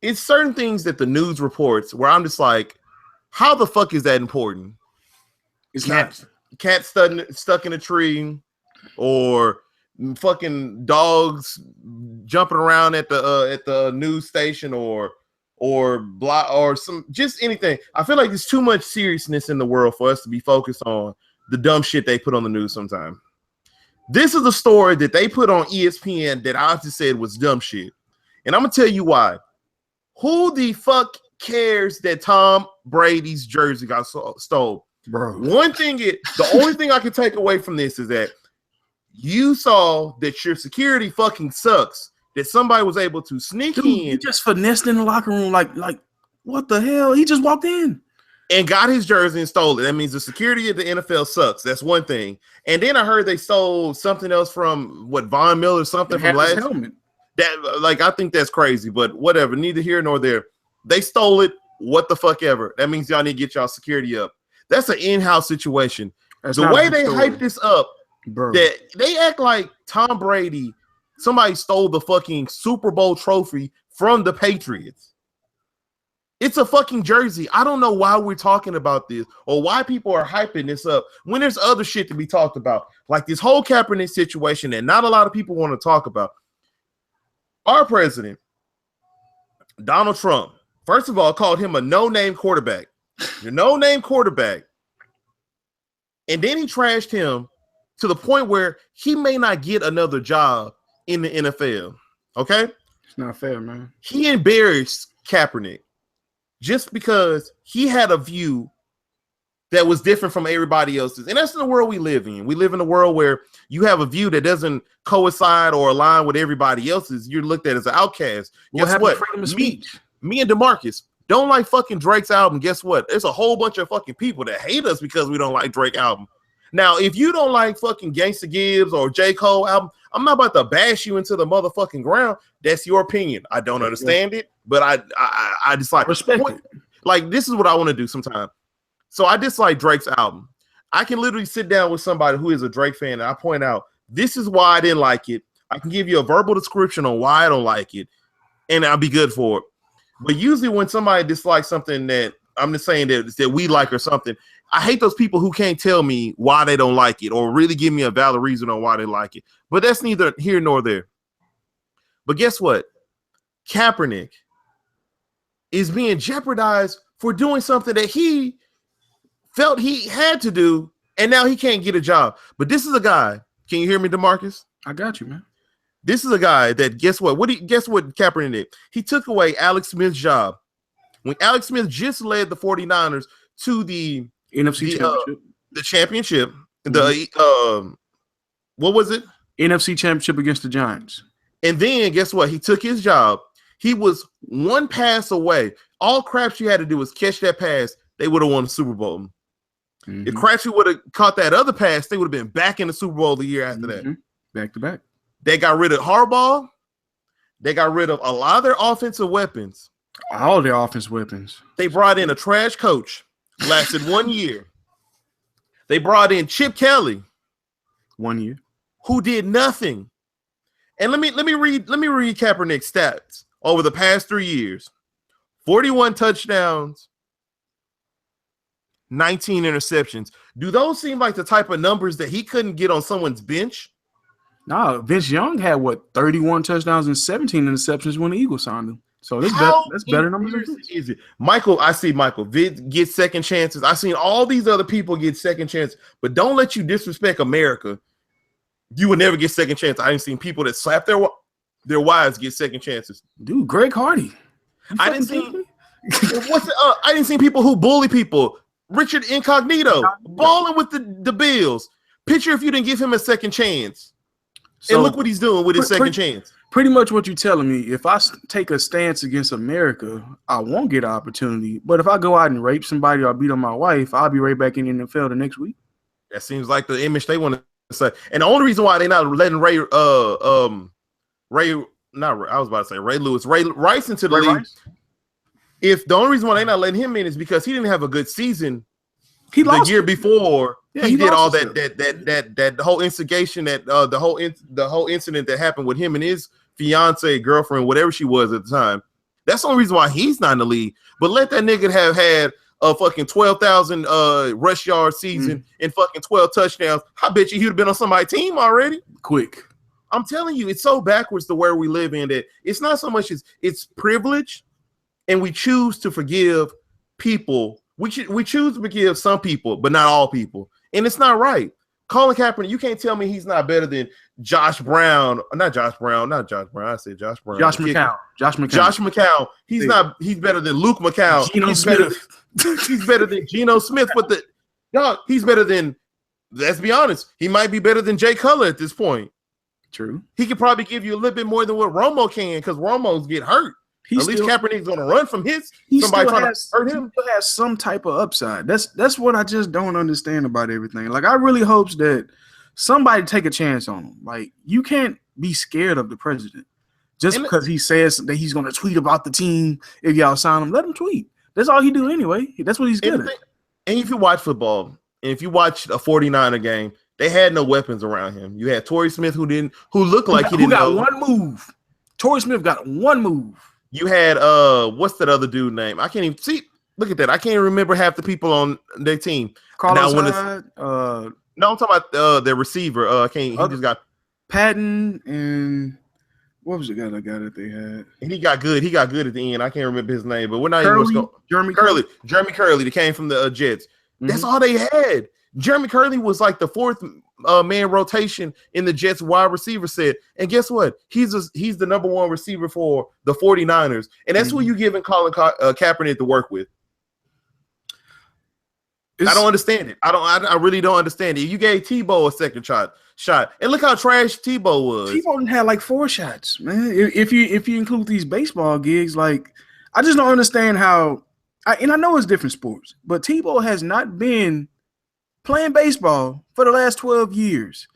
[SPEAKER 2] It's certain things that the news reports where I'm just like, how the fuck is that important?
[SPEAKER 1] It's
[SPEAKER 2] cat stuck in a tree, or fucking dogs jumping around at the news station, or some just anything. I feel like there's too much seriousness in the world for us to be focused on the dumb shit they put on the news sometimes. This is a story that they put on ESPN that I just said was dumb shit. And I'm gonna tell you why. Who the fuck cares that Tom Brady's jersey got stole?
[SPEAKER 1] Bro.
[SPEAKER 2] The only thing I can take away from this is that you saw that your security fucking sucks. That somebody was able to sneak in.
[SPEAKER 1] He just finessed in the locker room like what the hell? He just walked in
[SPEAKER 2] and got his jersey and stole it. That means the security of the NFL sucks. That's one thing. And then I heard they stole something else from Von Miller or something from last
[SPEAKER 1] helmet.
[SPEAKER 2] That, like, I think that's crazy, but whatever. Neither here nor there. They stole it. What the fuck ever. That means y'all need to get y'all security up. That's an in-house situation.
[SPEAKER 1] That's
[SPEAKER 2] the way they hype this up, bro, that they act like Tom Brady, somebody stole the fucking Super Bowl trophy from the Patriots. It's a fucking jersey. I don't know why we're talking about this or why people are hyping this up when there's other shit to be talked about, like this whole Kaepernick situation that not a lot of people want to talk about. Our president, Donald Trump, first of all, called him a no-name quarterback. Your no-name quarterback. And then he trashed him to the point where he may not get another job in the NFL. Okay?
[SPEAKER 1] It's not fair, man.
[SPEAKER 2] He embarrassed Kaepernick just because he had a view that was different from everybody else's. And that's the world we live in. We live in a world where you have a view that doesn't coincide or align with everybody else's. You're looked at as an outcast. Guess what?
[SPEAKER 1] Freedom of speech.
[SPEAKER 2] Me and DeMarcus don't like fucking Drake's album. Guess what? There's a whole bunch of fucking people that hate us because we don't like Drake album. Now, if you don't like fucking Gangsta Gibbs or J. Cole album, I'm not about to bash you into the motherfucking ground. That's your opinion. I don't understand it, but I just like
[SPEAKER 1] respect it.
[SPEAKER 2] Like, this is what I want to do sometimes. So I dislike Drake's album. I can literally sit down with somebody who is a Drake fan and I point out, this is why I didn't like it. I can give you a verbal description on why I don't like it, and I'll be good for it. But usually when somebody dislikes something that I'm just saying that we like or something, I hate those people who can't tell me why they don't like it or really give me a valid reason on why they like it. But that's neither here nor there. But guess what? Kaepernick is being jeopardized for doing something that he felt he had to do, and now he can't get a job. But this is a guy. Can you hear me, DeMarcus?
[SPEAKER 1] I got you, man.
[SPEAKER 2] This is a guy that, guess what? Guess what Kaepernick did? He took away Alex Smith's job. When Alex Smith just led the 49ers to the
[SPEAKER 1] NFC championship.
[SPEAKER 2] The championship. Mm-hmm. What was it?
[SPEAKER 1] NFC championship against the Giants.
[SPEAKER 2] And then guess what? He took his job. He was one pass away. All Crabtree had to do was catch that pass. They would have won the Super Bowl. Mm-hmm. If Crabtree would have caught that other pass, they would have been back in the Super Bowl the year after that.
[SPEAKER 1] Back to back.
[SPEAKER 2] They got rid of Harbaugh. They got rid of a lot of their offensive weapons.
[SPEAKER 1] All their offensive weapons.
[SPEAKER 2] They brought in a trash coach. Lasted 1 year. They brought in Chip Kelly.
[SPEAKER 1] 1 year.
[SPEAKER 2] Who did nothing. And let me read Kaepernick's stats over the past 3 years. 41 touchdowns, 19 interceptions. Do those seem like the type of numbers that he couldn't get on someone's bench?
[SPEAKER 1] No, Vince Young had 31 touchdowns and 17 interceptions when the Eagles signed him. So that's better numbers.
[SPEAKER 2] Is it? I see Michael Vick get second chances. I've seen all these other people get second chances, but don't let you disrespect America. You would never get second chance. I ain't seen people that slap their wives get second chances.
[SPEAKER 1] Dude, Greg Hardy.
[SPEAKER 2] I didn't see people who bully people. Richard Incognito, balling with the Bills. Picture if you didn't give him a second chance. So, and look what he's doing with his second chance.
[SPEAKER 1] Pretty much what you're telling me. If I take a stance against America, I won't get an opportunity. But if I go out and rape somebody or beat on my wife, I'll be right back in the NFL the next week.
[SPEAKER 2] That seems like the image they want to say. And the only reason why they're not letting Ray Rice into the league. If the only reason why they're not letting him in is because he didn't have a good season the year before. Yeah, he did all that whole instigation, the whole incident that happened with him and his fiance, girlfriend, whatever she was at the time. That's the only reason why he's not in the league. But let that nigga have had a fucking 12,000 rush yard season and fucking 12 touchdowns. I bet you he'd have been on somebody's team already.
[SPEAKER 1] Quick.
[SPEAKER 2] I'm telling you, it's so backwards to where we live in that it's not so much as it's privilege, and we choose to forgive people. We choose to forgive some people, but not all people. And it's not right. Colin Kaepernick, you can't tell me he's not better than Josh Brown. Not Josh Brown. I said Josh Brown.
[SPEAKER 1] Josh McCown.
[SPEAKER 2] Josh McCown. He's better than Luke McCown. He's better than Geno Smith. But he's better than, let's be honest, he might be better than Jay Cutler at this point.
[SPEAKER 1] True.
[SPEAKER 2] He could probably give you a little bit more than what Romo can because Romo's get hurt. At least Kaepernick's going to run from somebody trying to hurt him.
[SPEAKER 1] He still has some type of upside. That's what I just don't understand about everything. Like, I really hope that somebody take a chance on him. Like, you can't be scared of the president just because he says that he's going to tweet about the team. If y'all sign him, let him tweet. That's all he do anyway. That's what he's good at.
[SPEAKER 2] And if you watch football, and if you watch a 49er game, they had no weapons around him. You had Torrey Smith who looked like he didn't know.
[SPEAKER 1] Who got one move. Torrey Smith got one move.
[SPEAKER 2] You had what's that other dude name? I can't even see. Look at that. I can't even remember half the people on their team.
[SPEAKER 1] Carlos
[SPEAKER 2] Hyde, no, I'm talking about their receiver. He just got
[SPEAKER 1] Patton and what was the guy that they had?
[SPEAKER 2] And he got good. He got good at the end. I can't remember his name, but we're not
[SPEAKER 1] even
[SPEAKER 2] Jeremy Curley. Jeremy Curley that came from the Jets. Mm-hmm. That's all they had. Jeremy Curley was like the fourth man rotation in the Jets wide receiver set. And guess what? He's the number one receiver for the 49ers. And that's who you giving Colin Kaepernick to work with. I don't understand it. I really don't understand it. You gave Tebow a second shot. And look how trash Tebow was.
[SPEAKER 1] Tebow had like 4 shots, man. If you include these baseball gigs, like, I just don't understand how and I know it's different sports, but Tebow has not been playing baseball for the last 12 years,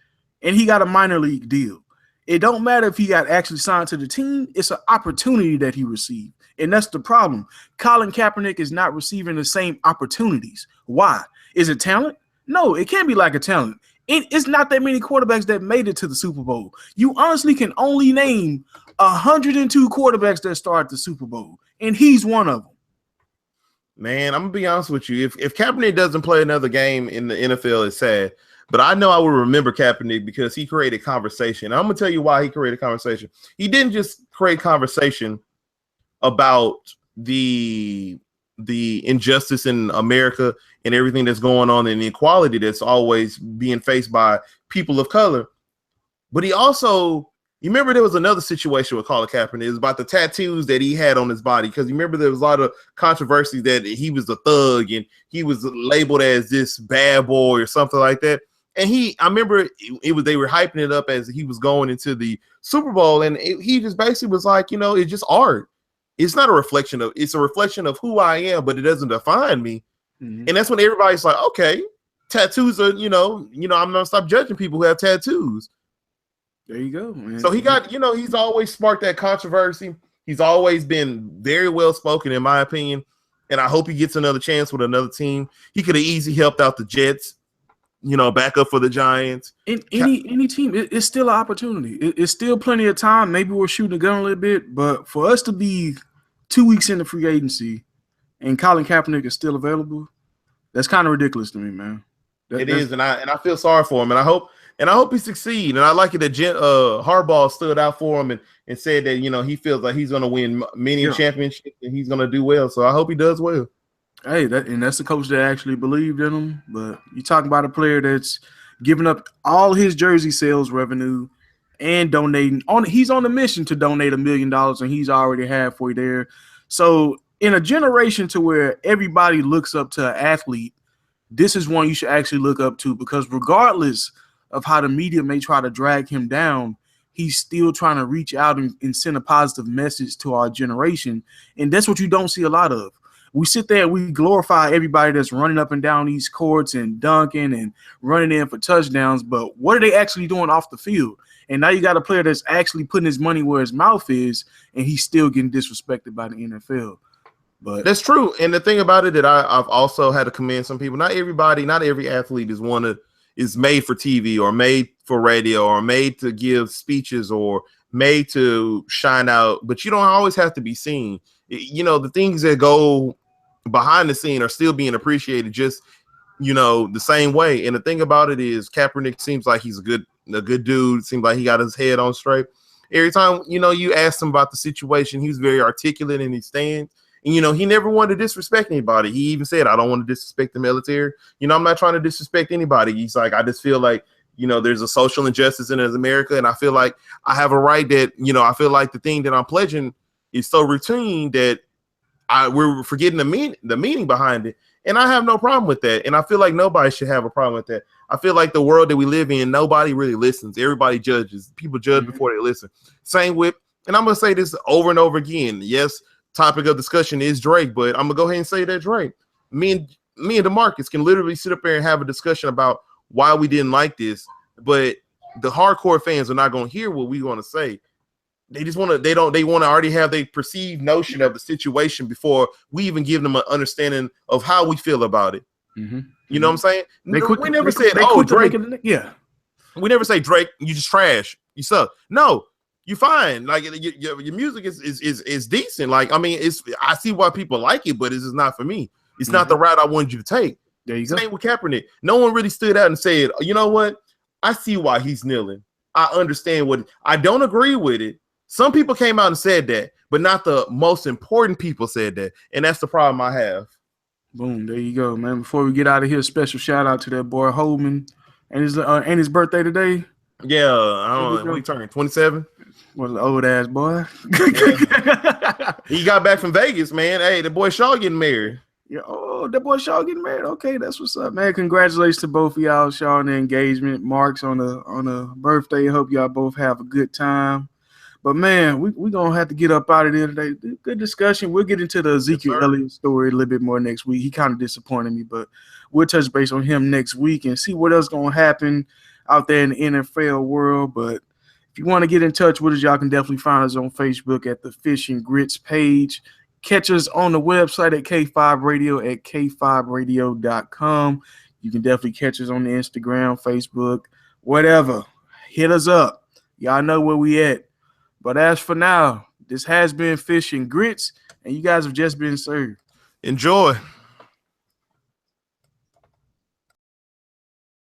[SPEAKER 1] and he got a minor league deal. It don't matter if he got actually signed to the team. It's an opportunity that he received, and that's the problem. Colin Kaepernick is not receiving the same opportunities. Why? Is it talent? No, it can't be like a talent. It's not that many quarterbacks that made it to the Super Bowl. You honestly can only name 102 quarterbacks that start the Super Bowl, and he's one of them.
[SPEAKER 2] Man, I'm gonna be honest with you. If Kaepernick doesn't play another game in the NFL, it's sad. But I know I will remember Kaepernick because he created conversation. I'm gonna tell you why he created conversation. He didn't just create conversation about the injustice in America and everything that's going on and the inequality that's always being faced by people of color. But he also, you remember there was another situation with Colin Kaepernick. It was about the tattoos that he had on his body. Because you remember there was a lot of controversy that he was a thug and he was labeled as this bad boy or something like that. And I remember they were hyping it up as he was going into the Super Bowl. And he just basically was like, it's just art. It's not a reflection it's a reflection of who I am, but it doesn't define me. Mm-hmm. And that's when everybody's like, okay, tattoos are, I'm gonna stop judging people who have tattoos.
[SPEAKER 1] There you go, man.
[SPEAKER 2] So he got, he's always sparked that controversy. He's always been very well spoken, in my opinion. And I hope he gets another chance with another team. He could have easily helped out the Jets, back up for the Giants.
[SPEAKER 1] In any team, it's still an opportunity. It's still plenty of time. Maybe we're shooting the gun a little bit, but for us to be 2 weeks into free agency and Colin Kaepernick is still available, that's kind of ridiculous to me, man.
[SPEAKER 2] It is, and I feel sorry for him, and I hope he succeeds. And I like it that Harbaugh stood out for him and said that, he feels like he's going to win many championships and he's going to do well. So I hope he does well.
[SPEAKER 1] Hey, that's the coach that actually believed in him. But you're talking about a player that's giving up all his jersey sales revenue and donating. He's on a mission to donate $1 million, and he's already halfway there. So in a generation to where everybody looks up to an athlete this is one you should actually look up to, because regardless of how the media may try to drag him down, he's still trying to reach out and send a positive message to our generation. And that's what you don't see a lot of. We sit there and we glorify everybody that's running up and down these courts and dunking and running in for touchdowns, but what are they actually doing off the field? And now you got a player that's actually putting his money where his mouth is, and he's still getting disrespected by the NFL. But
[SPEAKER 2] that's true. And the thing about it that I've also had to commend some people. Not every athlete is made for TV or made for radio or made to give speeches or made to shine out, but you don't always have to be seen. You know, the things that go behind the scene are still being appreciated just, you know, the same way. And the thing about it is Kaepernick seems like he's a good dude. Seems like he got his head on straight. Every time, you know, you ask him about the situation, he's very articulate in his stance. And, you know, he never wanted to disrespect anybody. He even said, I don't want to disrespect the military. You know, I'm not trying to disrespect anybody. He's like, I just feel like, you know, there's a social injustice in America. And I feel like I have a right that, you know, I feel like the thing that I'm pledging is so routine that we're forgetting the meaning behind it. And I have no problem with that. And I feel like nobody should have a problem with that. I feel like the world that we live in, nobody really listens. Everybody judges. People judge before they listen. Same with, and I'm going to say this over and over again. Yes, topic of discussion is Drake, but I'm going to go ahead and say that Drake. Me and DeMarcus can literally sit up there and have a discussion about why we didn't like this, but the hardcore fans are not going to hear what we're going to say. They just want to, they want to already have their perceived notion of the situation before we even give them an understanding of how we feel about it.
[SPEAKER 1] Mm-hmm.
[SPEAKER 2] You know what I'm saying? We never said,
[SPEAKER 1] Drake. Yeah.
[SPEAKER 2] We never say, Drake, you just trash. You suck. No, you fine. Like your music is decent. Like, I mean, I see why people like it, but it's just not for me. It's not the route I wanted you to take.
[SPEAKER 1] There you go.
[SPEAKER 2] Same with Kaepernick. No one really stood out and said, you know what? I see why he's kneeling. I understand I don't agree with it. Some people came out and said that, but not the most important people said that. And that's the problem I have.
[SPEAKER 1] Boom. There you go, man. Before we get out of here, special shout out to that boy Holman and his birthday today.
[SPEAKER 2] Yeah. I don't know. He turned 27.
[SPEAKER 1] What an old ass boy.
[SPEAKER 2] He got back from Vegas, man. Hey, the boy Shaw getting married.
[SPEAKER 1] Yeah, oh, that boy Shaw getting married. Okay, that's what's up, man. Congratulations to both of y'all, Shaw, on the engagement. Mark's on a birthday. Hope y'all both have a good time. But man, we gonna have to get up out of there today. Good discussion. We'll get into the Ezekiel Elliott story a little bit more next week. He kind of disappointed me, but we'll touch base on him next week and see what else gonna happen out there in the NFL world. But if you want to get in touch with us, y'all can definitely find us on Facebook at the Fish and Grits page. Catch us on the website at K5 Radio at K5Radio.com. You can definitely catch us on the Instagram, Facebook, whatever. Hit us up. Y'all know where we at. But as for now, this has been Fish and Grits, and you guys have just been served.
[SPEAKER 2] Enjoy.